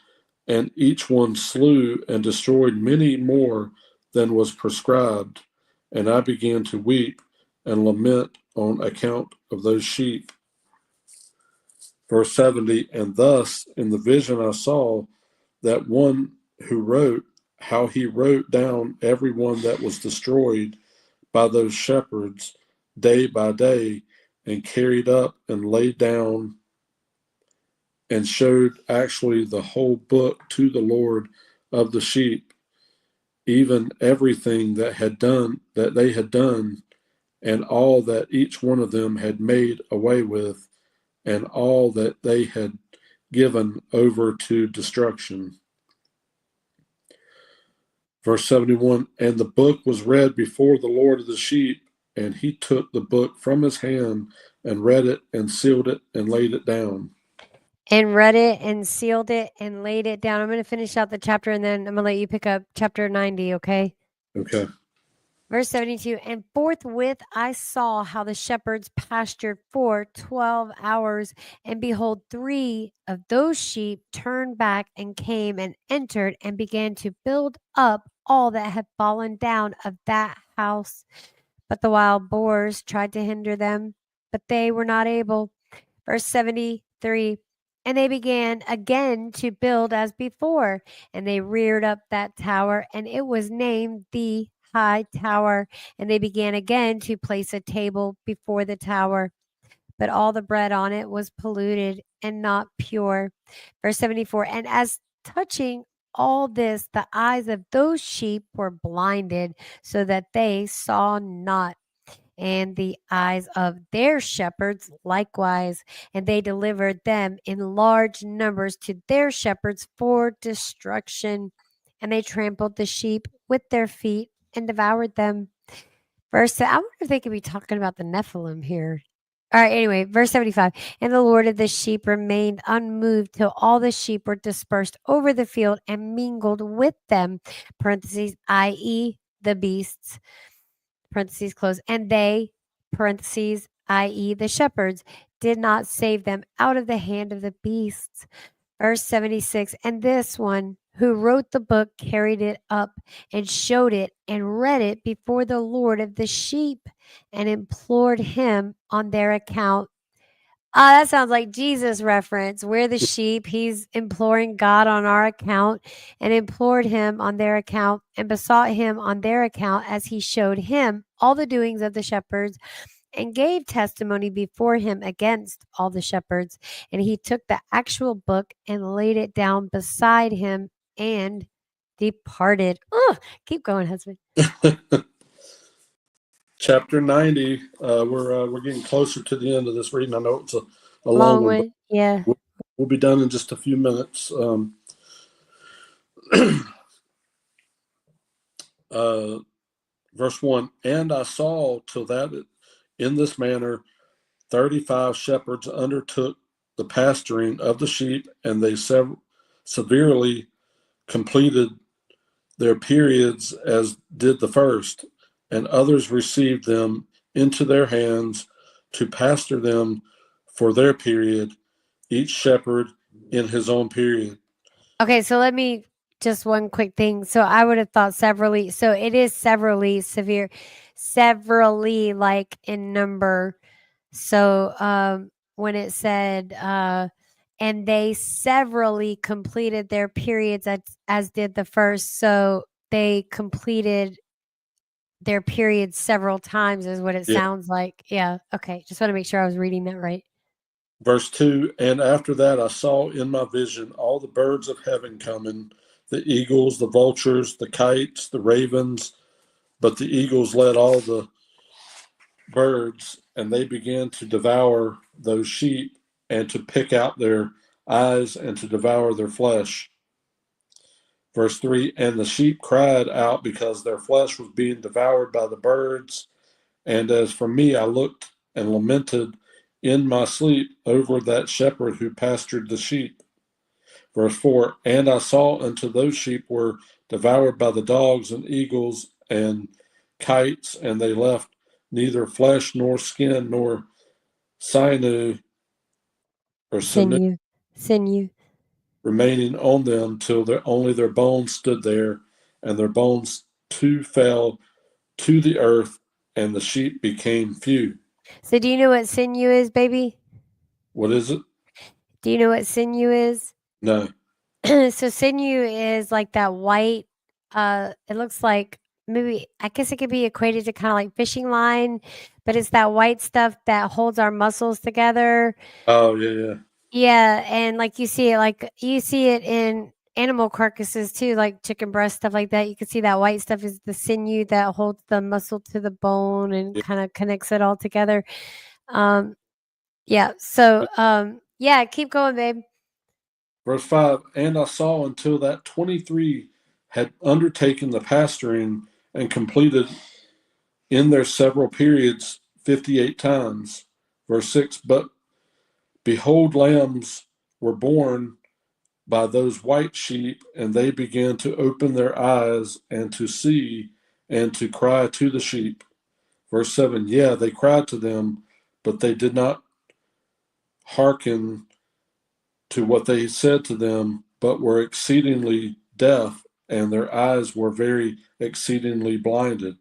and each one slew and destroyed many more than was prescribed, and I began to weep and lament on account of those sheep. Verse 70, and thus in the vision I saw that one who wrote, how he wrote down every one that was destroyed by those shepherds day by day, and carried up and laid down and showed actually the whole book to the Lord of the sheep, even everything that they had done, and all that each one of them had made away with, and all that they had given over to destruction. Verse 71, and the book was read before the Lord of the sheep, and he took the book from his hand and read it and sealed it and laid it down. And read it and sealed it and laid it down. I'm going to finish out the chapter and then I'm going to let you pick up chapter 90, okay? Okay. Verse 72, and forthwith I saw how the shepherds pastured for 12 hours, and behold, 3 of those sheep turned back and came and entered and began to build up all that had fallen down of that house. But the wild boars tried to hinder them, but they were not able. Verse 73, and they began again to build as before, and they reared up that tower, and it was named the High Tower. And they began again to place a table before the tower, but all the bread on it was polluted and not pure. Verse 74, and as touching all this, the eyes of those sheep were blinded, so that they saw not, and the eyes of their shepherds likewise, and they delivered them in large numbers to their shepherds for destruction, and they trampled the sheep with their feet and devoured them. I wonder if they could be talking about the Nephilim here. All right, anyway, verse 75, and the Lord of the sheep remained unmoved till all the sheep were dispersed over the field and mingled with them, parentheses, i.e., the beasts, parentheses close, and they, parentheses, i.e., the shepherds, did not save them out of the hand of the beasts. Verse 76, and this one who wrote the book carried it up and showed it and read it before the Lord of the sheep and implored him on their account. That sounds like Jesus reference. We're the sheep. He's imploring God on our account and implored him on their account and besought him on their account as he showed him all the doings of the shepherds and gave testimony before him against all the shepherds. And he took the actual book and laid it down beside him and departed. Oh, keep going, husband. Chapter 90. We're getting closer to the end of this reading. I know it's a long one, but Yeah. we'll be done in just a few minutes. verse 1, and I saw till that in this manner 35 shepherds undertook the pasturing of the sheep, and they severely completed their periods as did the first, and others received them into their hands to pasture them for their period, each shepherd in his own period. Okay, so let me just one quick thing. So I would have thought severally. So it is severally severe, severally like in number. So when it said, and they severally completed their periods as did the first. So they completed their periods several times, is what it sounds like. Yeah. Okay. Just want to make sure I was reading that right. Verse 2, and after that I saw in my vision all the birds of heaven coming, the eagles, the vultures, the kites, the ravens, but the eagles led all the birds, and they began to devour those sheep and to pick out their eyes and to devour their flesh. Verse 3, and the sheep cried out because their flesh was being devoured by the birds. And as for me, I looked and lamented in my sleep over that shepherd who pastured the sheep. Verse 4, and I saw unto those sheep were devoured by the dogs and eagles and kites, and they left neither flesh nor skin nor sinew or sinew Sinew. remaining on them till only their bones stood there, and their bones too fell to the earth, and the sheep became few. So do you know what sinew is, baby? What is it? Do you know what sinew is? No. So sinew is like that white, it looks like maybe, I guess it could be equated to kind of like fishing line, but it's that white stuff that holds our muscles together. Oh, yeah. Yeah, and like you see it in animal carcasses too, like chicken breast, stuff like that. You can see that white stuff is the sinew that holds the muscle to the bone and Yeah. kind of connects it all together. Yeah. So yeah, keep going, babe. Verse 5, and I saw until that 23 had undertaken the pasturing and completed in their several periods 58 times. Verse 6, but behold, lambs were born by those white sheep, and they began to open their eyes and to see and to cry to the sheep. Verse 7, yeah, they cried to them, but they did not hearken to what they said to them, but were exceedingly deaf, and their eyes were very exceedingly blinded.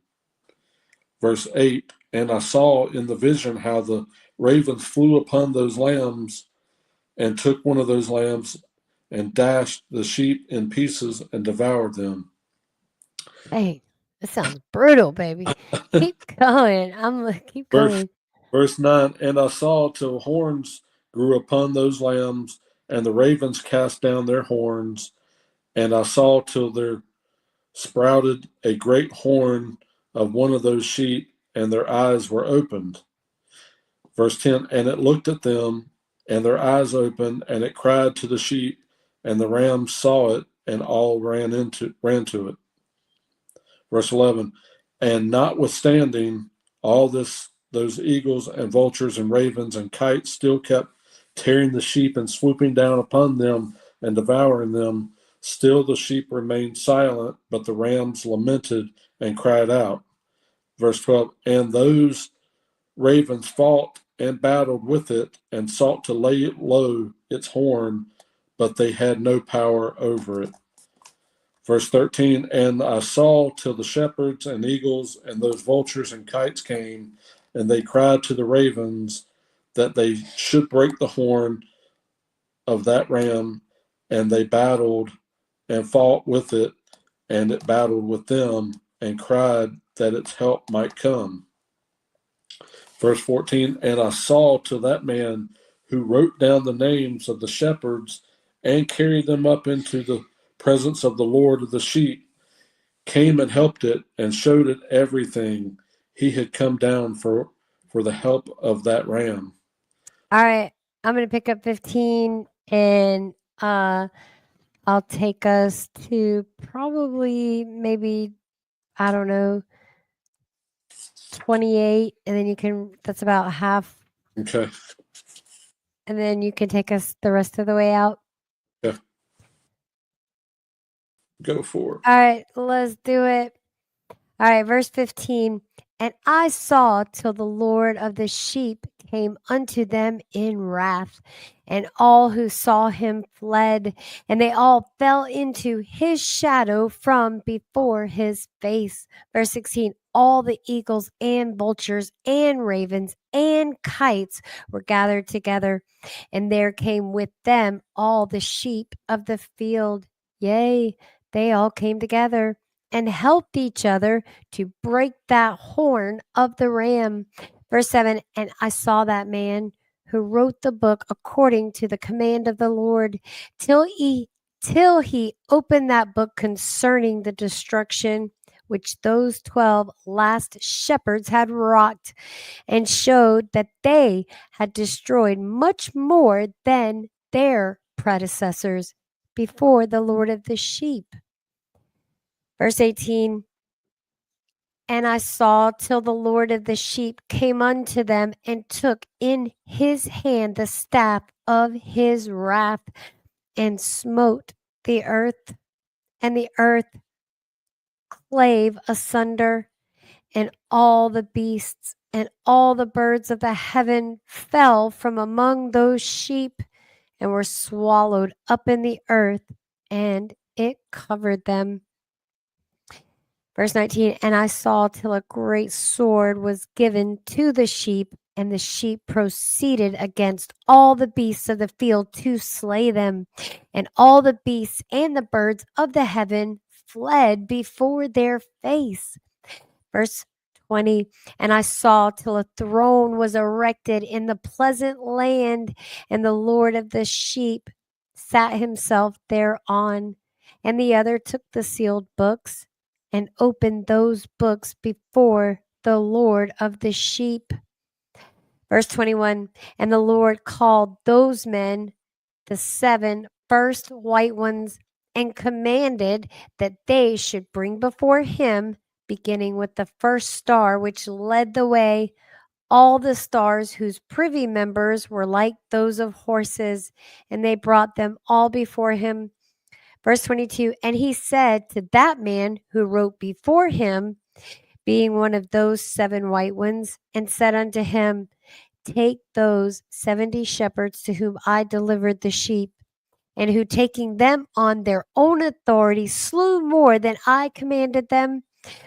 Verse 8, and I saw in the vision how the ravens flew upon those lambs and took one of those lambs and dashed the sheep in pieces and devoured them. Hey, that sounds brutal, baby. Keep going. Keep going. Verse 9, and I saw till horns grew upon those lambs, and the ravens cast down their horns, and I saw till there sprouted a great horn of one of those sheep, and their eyes were opened. Verse 10, and it looked at them, and their eyes opened, and it cried to the sheep, and the rams saw it, and all ran to it. Verse 11, and notwithstanding all this, those eagles and vultures and ravens and kites still kept tearing the sheep and swooping down upon them and devouring them. Still the sheep remained silent, but the rams lamented and cried out. Verse 12, and those ravens fought and battled with it and sought to lay it low its horn, but they had no power over it. Verse 13, and I saw till the shepherds and eagles and those vultures and kites came, and they cried to the ravens that they should break the horn of that ram, and they battled and fought with it, and it battled with them, and cried that its help might come. Verse 14, and I saw till that man who wrote down the names of the shepherds and carried them up into the presence of the Lord of the sheep came and helped it and showed it everything he had come down for the help of that ram. All right. I'm going to pick up 15 and I'll take us to probably maybe I don't know, 28, and then that's about half. Okay. And then you can take us the rest of the way out. Yeah. Go for it. All right, let's do it. All right, verse 15. And I saw till the Lord of the sheep came unto them in wrath, and all who saw him fled, and they all fell into his shadow from before his face. Verse 16. All the eagles and vultures and ravens and kites were gathered together, and there came with them all the sheep of the field. Yea, they all came together and helped each other to break that horn of the ram. Verse 7. And I saw that man who wrote the book according to the command of the Lord, till he opened that book concerning the destruction which those 12 last shepherds had wrought, and showed that they had destroyed much more than their predecessors before the Lord of the sheep. Verse 18. And I saw till the Lord of the sheep came unto them, and took in his hand the staff of his wrath, and smote the earth, and the earth clave asunder, and all the beasts and all the birds of the heaven fell from among those sheep, and were swallowed up in the earth, and it covered them. Verse 19. And I saw till a great sword was given to the sheep, and the sheep proceeded against all the beasts of the field to slay them. And all the beasts and the birds of the heaven fled before their face. Verse 20. And I saw till a throne was erected in the pleasant land, and the Lord of the sheep sat himself thereon. And the other took the sealed books, and opened those books before the Lord of the sheep. Verse 21. And the Lord called those men, the 7 first white ones, and commanded that they should bring before him, beginning with the first star which led the way, all the stars whose privy members were like those of horses, and they brought them all before him. Verse 22. And he said to that man who wrote before him, being one of those 7 white ones, and said unto him, Take those 70 shepherds to whom I delivered the sheep, and who, taking them on their own authority, slew more than I commanded them.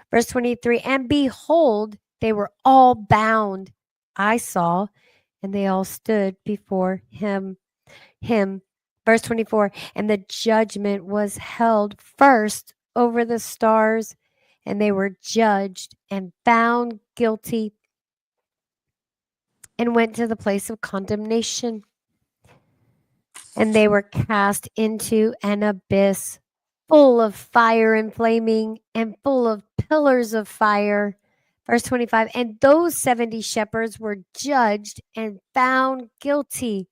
Verse 23. And behold, they were all bound, I saw, and they all stood before him. Verse 24. And the judgment was held first over the stars, and they were judged and found guilty, and went to the place of condemnation. And they were cast into an abyss, full of fire and flaming, and full of pillars of fire. Verse 25. And those 70 shepherds were judged and found guilty,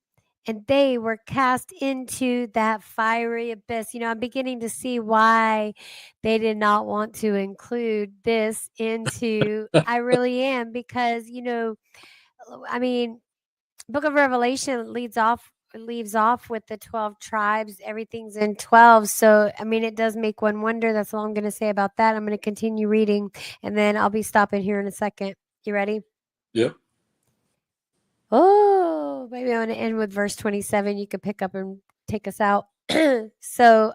and they were cast into that fiery abyss. I'm beginning to see why they did not want to include this into. I really am, because, I mean, Book of Revelation leaves off with the 12 tribes. Everything's in 12. So, it does make one wonder. That's all I'm going to say about that. I'm going to continue reading, and then I'll be stopping here in a second. You ready? Yep. Oh, maybe I want to end with verse 27. You could pick up and take us out. So,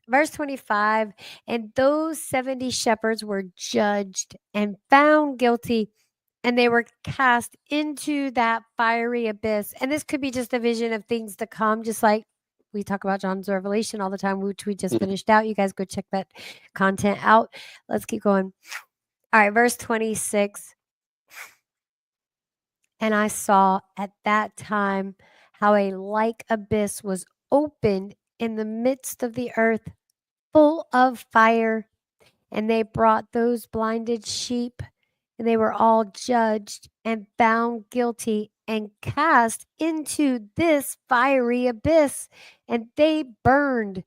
verse 25. And those 70 shepherds were judged and found guilty, and they were cast into that fiery abyss. And this could be just a vision of things to come, just like we talk about John's Revelation all the time, which we just finished out. You guys go check that content out. Let's keep going. All right, verse 26. And I saw at that time how a like abyss was opened in the midst of the earth, full of fire. And they brought those blinded sheep, and they were all judged and found guilty, and cast into this fiery abyss, and they burned.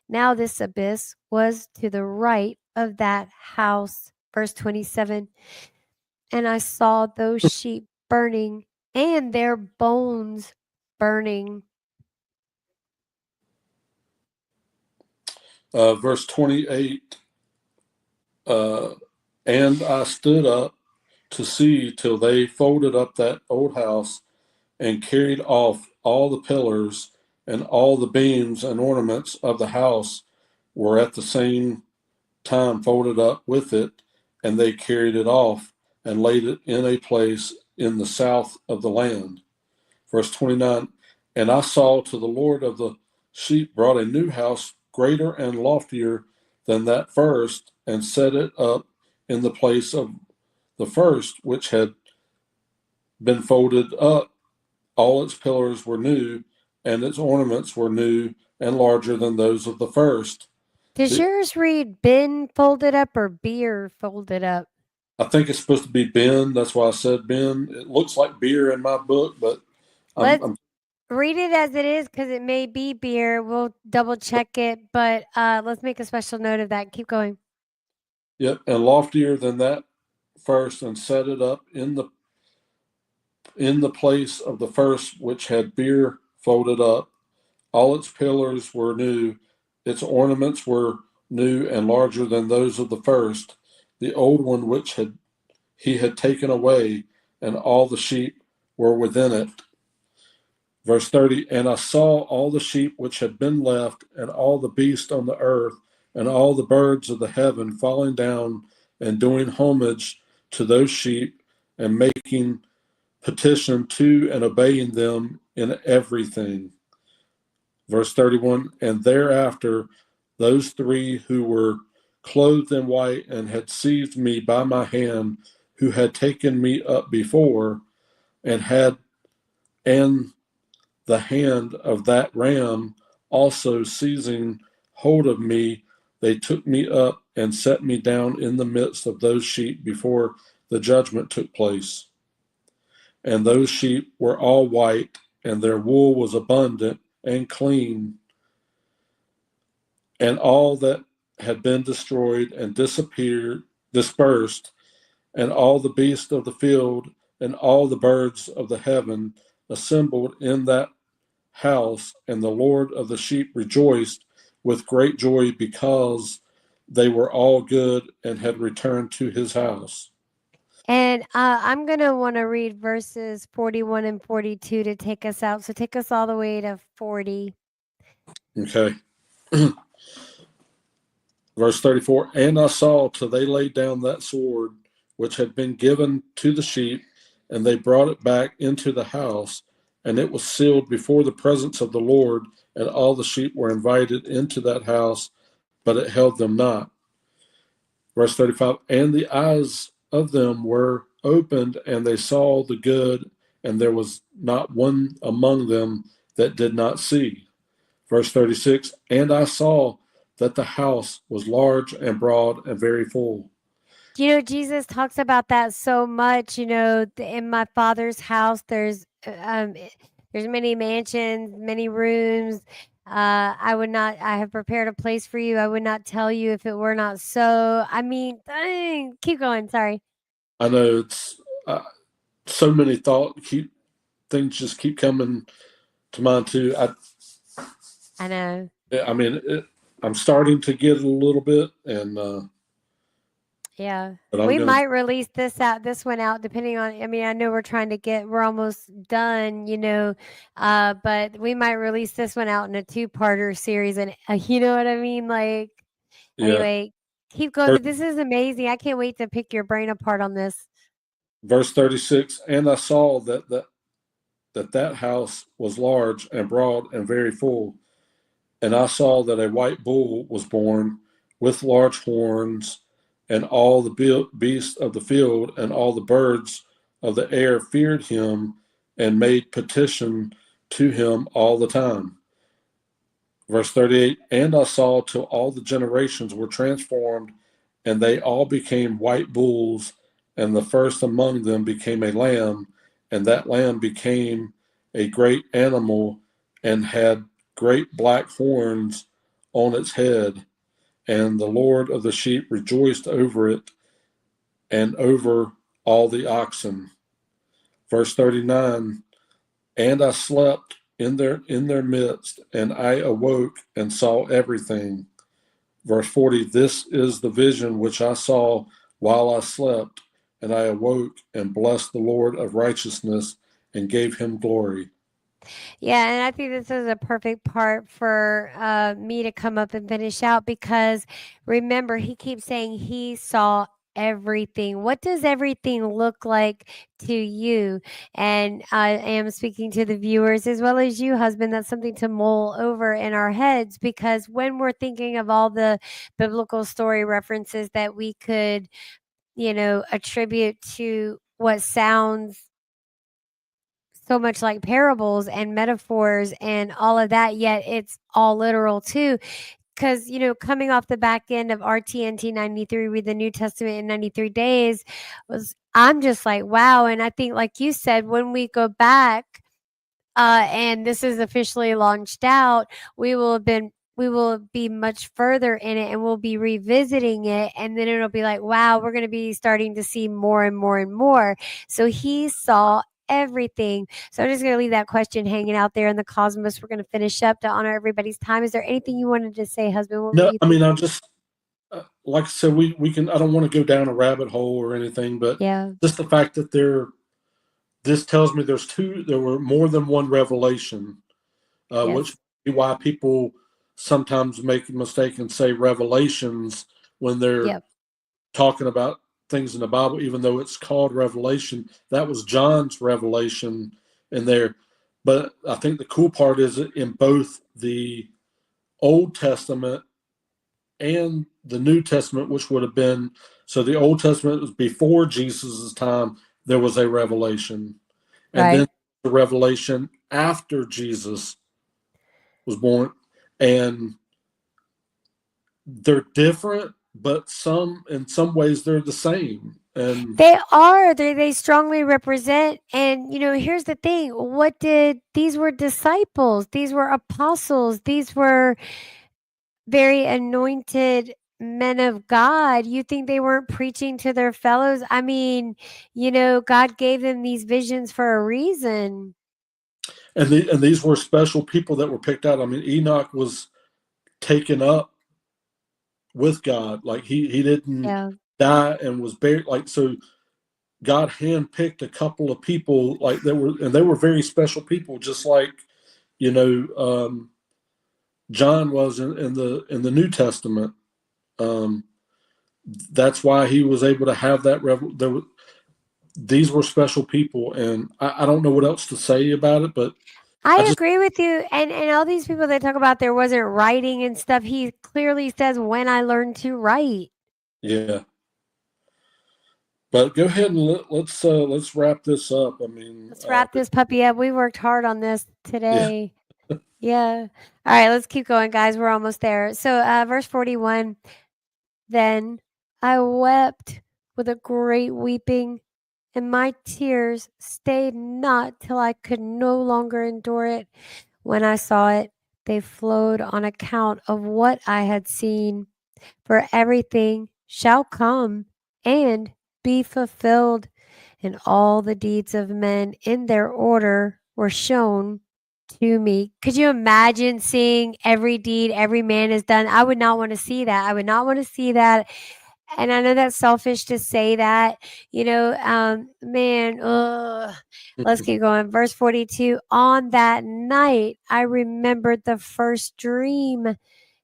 Now this abyss was to the right of that house. Verse 27. And I saw those sheep burning and their bones burning. Verse 28, and I stood up to see till they folded up that old house and carried off all the pillars, and all the beams and ornaments of the house were at the same time folded up with it, and they carried it off and laid it in a place in the south of the land. Verse 29, and I saw to the Lord of the sheep brought a new house greater and loftier than that first, and set it up in the place of the first, which had been folded up. All its pillars were new, and its ornaments were new and larger than those of the first. Does yours read bin folded up or beer folded up? I think it's supposed to be Ben. That's why I said Ben. It looks like beer in my book, but Let's I'm read it as it is because it may be beer. We'll double check it, but let's make a special note of that. Keep going. yep, and loftier than that first, and set it up in the place of the first, which had beer folded up. All its pillars were new, its ornaments were new and larger than those of the first. The old one which he had taken away, and all the sheep were within it. Verse 30, and I saw all the sheep which had been left, and all the beasts on the earth, and all the birds of the heaven falling down and doing homage to those sheep, and making petition to and obeying them in everything. Verse 31, and thereafter those three who were clothed in white and had seized me by my hand, who had taken me up before, and the hand of that ram also seizing hold of me, they took me up and set me down in the midst of those sheep before the judgment took place. And those sheep were all white, and their wool was abundant and clean. And all that had been destroyed and dispersed, and all the beasts of the field and all the birds of the heaven assembled in that house, and the Lord of the sheep rejoiced with great joy because they were all good and had returned to his house. And I'm going to want to read verses 41 and 42 to take us out. So take us all the way to 40. Okay. Verse 34, and I saw till they laid down that sword which had been given to the sheep, and they brought it back into the house, and it was sealed before the presence of the Lord, and all the sheep were invited into that house, but it held them not. Verse 35, and the eyes of them were opened, and they saw the good, and there was not one among them that did not see. Verse 36, and I saw that the house was large and broad and very full. Jesus talks about that so much. In my Father's house, there's many mansions, many rooms. I have prepared a place for you. I would not tell you if it were not so. I mean, dang, keep going. Sorry. I know it's so many things just keep coming to mind too. I know. I mean, I'm starting to get it a little bit, and yeah, but we might release this one out, depending on. I mean, I know we're almost done, but we might release this one out in a 2-parter series, and you know what I mean. Like, anyway, keep going. But this is amazing. I can't wait to pick your brain apart on this. Verse 36, and I saw that house was large and broad and very full. And I saw that a white bull was born with large horns, and all the beasts of the field and all the birds of the air feared him and made petition to him all the time. Verse 38, and I saw till all the generations were transformed, and they all became white bulls, and the first among them became a lamb, and that lamb became a great animal and had great black horns on its head, and the Lord of the sheep rejoiced over it and over all the oxen. Verse 39, and I slept in their midst, and I awoke and saw everything. Verse 40, this is the vision which I saw while I slept, and I awoke and blessed the Lord of righteousness and gave him glory. Yeah, and I think this is a perfect part for me to come up and finish out, because remember, he keeps saying he saw everything. What does everything look like to you? And I am speaking to the viewers as well as you, husband. That's something to mull over in our heads, because when we're thinking of all the biblical story references that we could, attribute to what sounds so much like parables and metaphors and all of that, yet it's all literal too. Because, coming off the back end of RTNT 93, read the New Testament in 93 days, I'm just like, wow. And I think, like you said, when we go back and this is officially launched out, we will be much further in it, and we'll be revisiting it, and then it'll be like, wow, we're going to be starting to see more and more and more. So he saw everything. So I'm just going to leave that question hanging out there in the cosmos. We're going to finish up to honor everybody's time. Is there anything you wanted to say, husband? What were No, you I mean, thinking? I just, like I said, we can, I don't want to go down a rabbit hole or anything, but Yeah. just the fact that this tells me there were more than one revelation, Yes. which is why people sometimes make a mistake and say revelations when they're Yep. talking about things in the Bible, even though it's called Revelation. That was John's revelation in there. But I think the cool part is in both the Old Testament and the New Testament, which would have been, so the Old Testament was before Jesus' time, there was a revelation. And Right. then the revelation after Jesus was born. And they're different, but in some ways they're the same. And They are. They strongly represent. And here's the thing. These were disciples. These were apostles. These were very anointed men of God. You think they weren't preaching to their fellows? I mean, God gave them these visions for a reason. and these were special people that were picked out. I mean, Enoch was taken up with God. Like he didn't Yeah. die and was buried. Like, so God handpicked a couple of people like they were very special people, just like, John was in the New Testament. That's why he was able to have that these were special people, and I don't know what else to say about it, but I I just, agree with you. And all these people that talk about there wasn't writing and stuff, he clearly says, when I learned to write. yeah. But go ahead and let's wrap this up. I mean, Let's wrap this puppy up. We worked hard on this yeah. today. Yeah. All right, let's keep going, guys. We're almost there. So, verse 41, then I wept with a great weeping, and my tears stayed not till I could no longer endure it. When I saw it, they flowed on account of what I had seen. For everything shall come and be fulfilled, and all the deeds of men in their order were shown to me. Could you imagine seeing every deed every man has done? I would not want to see that. I would not want to see that. And I know that's selfish to say that, man, ugh. Let's keep going. Verse 42, on that night, I remembered the first dream,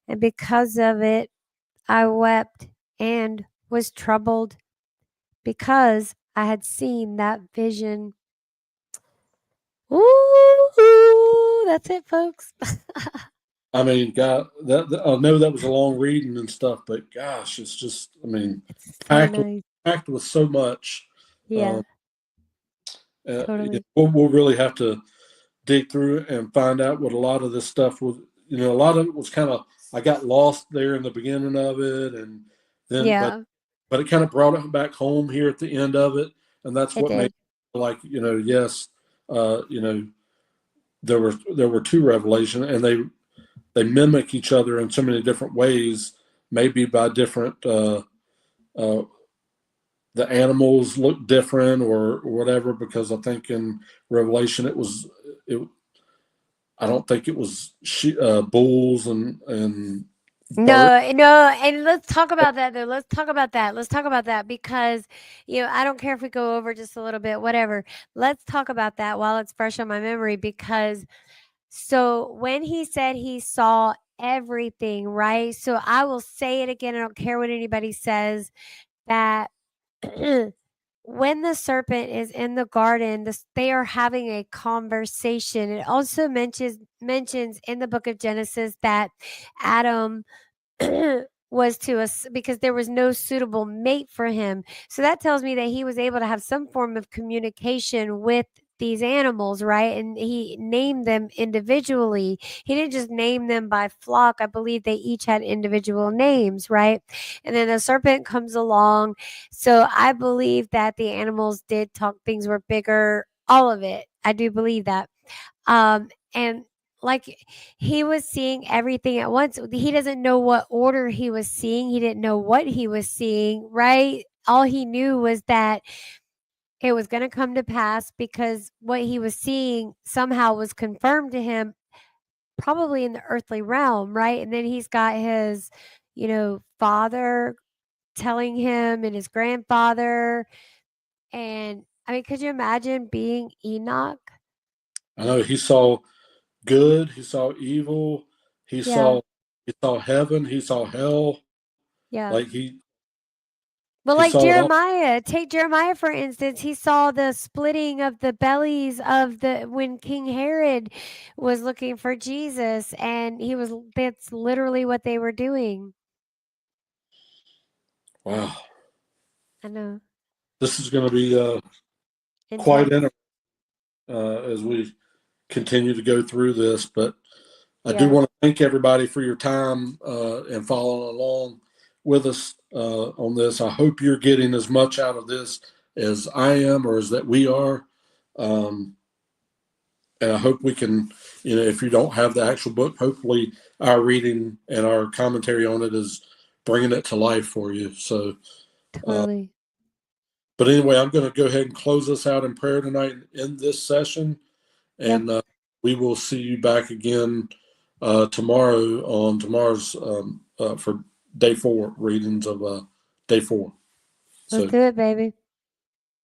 and because of it, I wept and was troubled, because I had seen that vision. Ooh, that's it, folks. I mean, God, I know that was a long reading and stuff, but gosh, it's just, I mean, It's so packed nice. packed with so much. Yeah, totally. We'll really have to dig through it and find out what a lot of this stuff was. A lot of it was kind of, I got lost there in the beginning of it, and then Yeah, but it kind of brought it back home here at the end of it, and that's it what made did. it like, yes, there were two revelations, and they mimic each other in so many different ways. maybe by different, the animals look different or whatever, because I think in Revelation I don't think it was bulls and birds. No, and let's talk about that though. Let's talk about that because, I don't care if we go over just a little bit, whatever. Let's talk about that while it's fresh on my memory because so when he said he saw everything, right? So I will say it again. I don't care what anybody says that when the serpent is in the garden, they are having a conversation. It also mentions in the book of Genesis that Adam was to us because there was no suitable mate for him. So that tells me that he was able to have some form of communication with these animals, right? And he named them individually. He didn't just name them by flock. I believe they each had individual names, right? And then the serpent comes along. So I believe that the animals did talk, things were bigger, all of it. I do believe that. And like he was seeing everything at once. He doesn't know what order he was seeing. He didn't know what he was seeing, right? All he knew was that it was going to come to pass because what he was seeing somehow was confirmed to him, probably in the earthly realm, right? And then he's got his, father telling him and his grandfather. And I mean, could you imagine being Enoch? I know he saw good, he saw evil, he Yeah. saw heaven, he saw hell. Yeah. Like Well, he like saw it all. Jeremiah, take Jeremiah for instance. He saw the splitting of the bellies of when King Herod was looking for Jesus, and that's literally what they were doing. Wow. I know. This is going to be quite Intense. interesting as we continue to go through this. But I do Yeah. want to thank everybody for your time and following along with us on this. I hope you're getting as much out of this as I am or as that we are. And I hope we can, if you don't have the actual book, hopefully our reading and our commentary on it is bringing it to life for you. So, Totally. but anyway, I'm going to go ahead and close us out in prayer tonight in this session. And we will see you back again tomorrow on tomorrow's for day 4 readings of day 4. Let's do it, baby.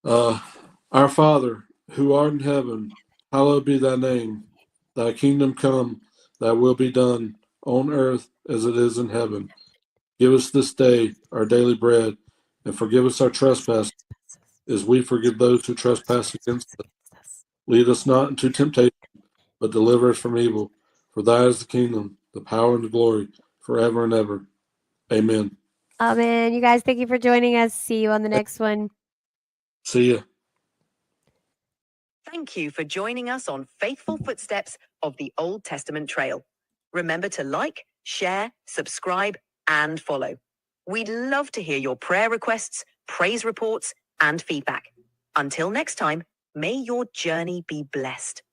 Our Father, who art in heaven, hallowed be thy name. Thy kingdom come, thy will be done on earth as it is in heaven. Give us this day our daily bread, and forgive us our trespasses as we forgive those who trespass against us. Lead us not into temptation, but deliver us from evil. For thy is the kingdom, the power, and the glory, forever and ever. Amen. Amen. You guys, thank you for joining us. See you on the next one. See ya. Thank you for joining us on Faithful Footsteps of the Old Testament Trail. Remember to like, share, subscribe, and follow. We'd love to hear your prayer requests, praise reports, and feedback. Until next time, may your journey be blessed.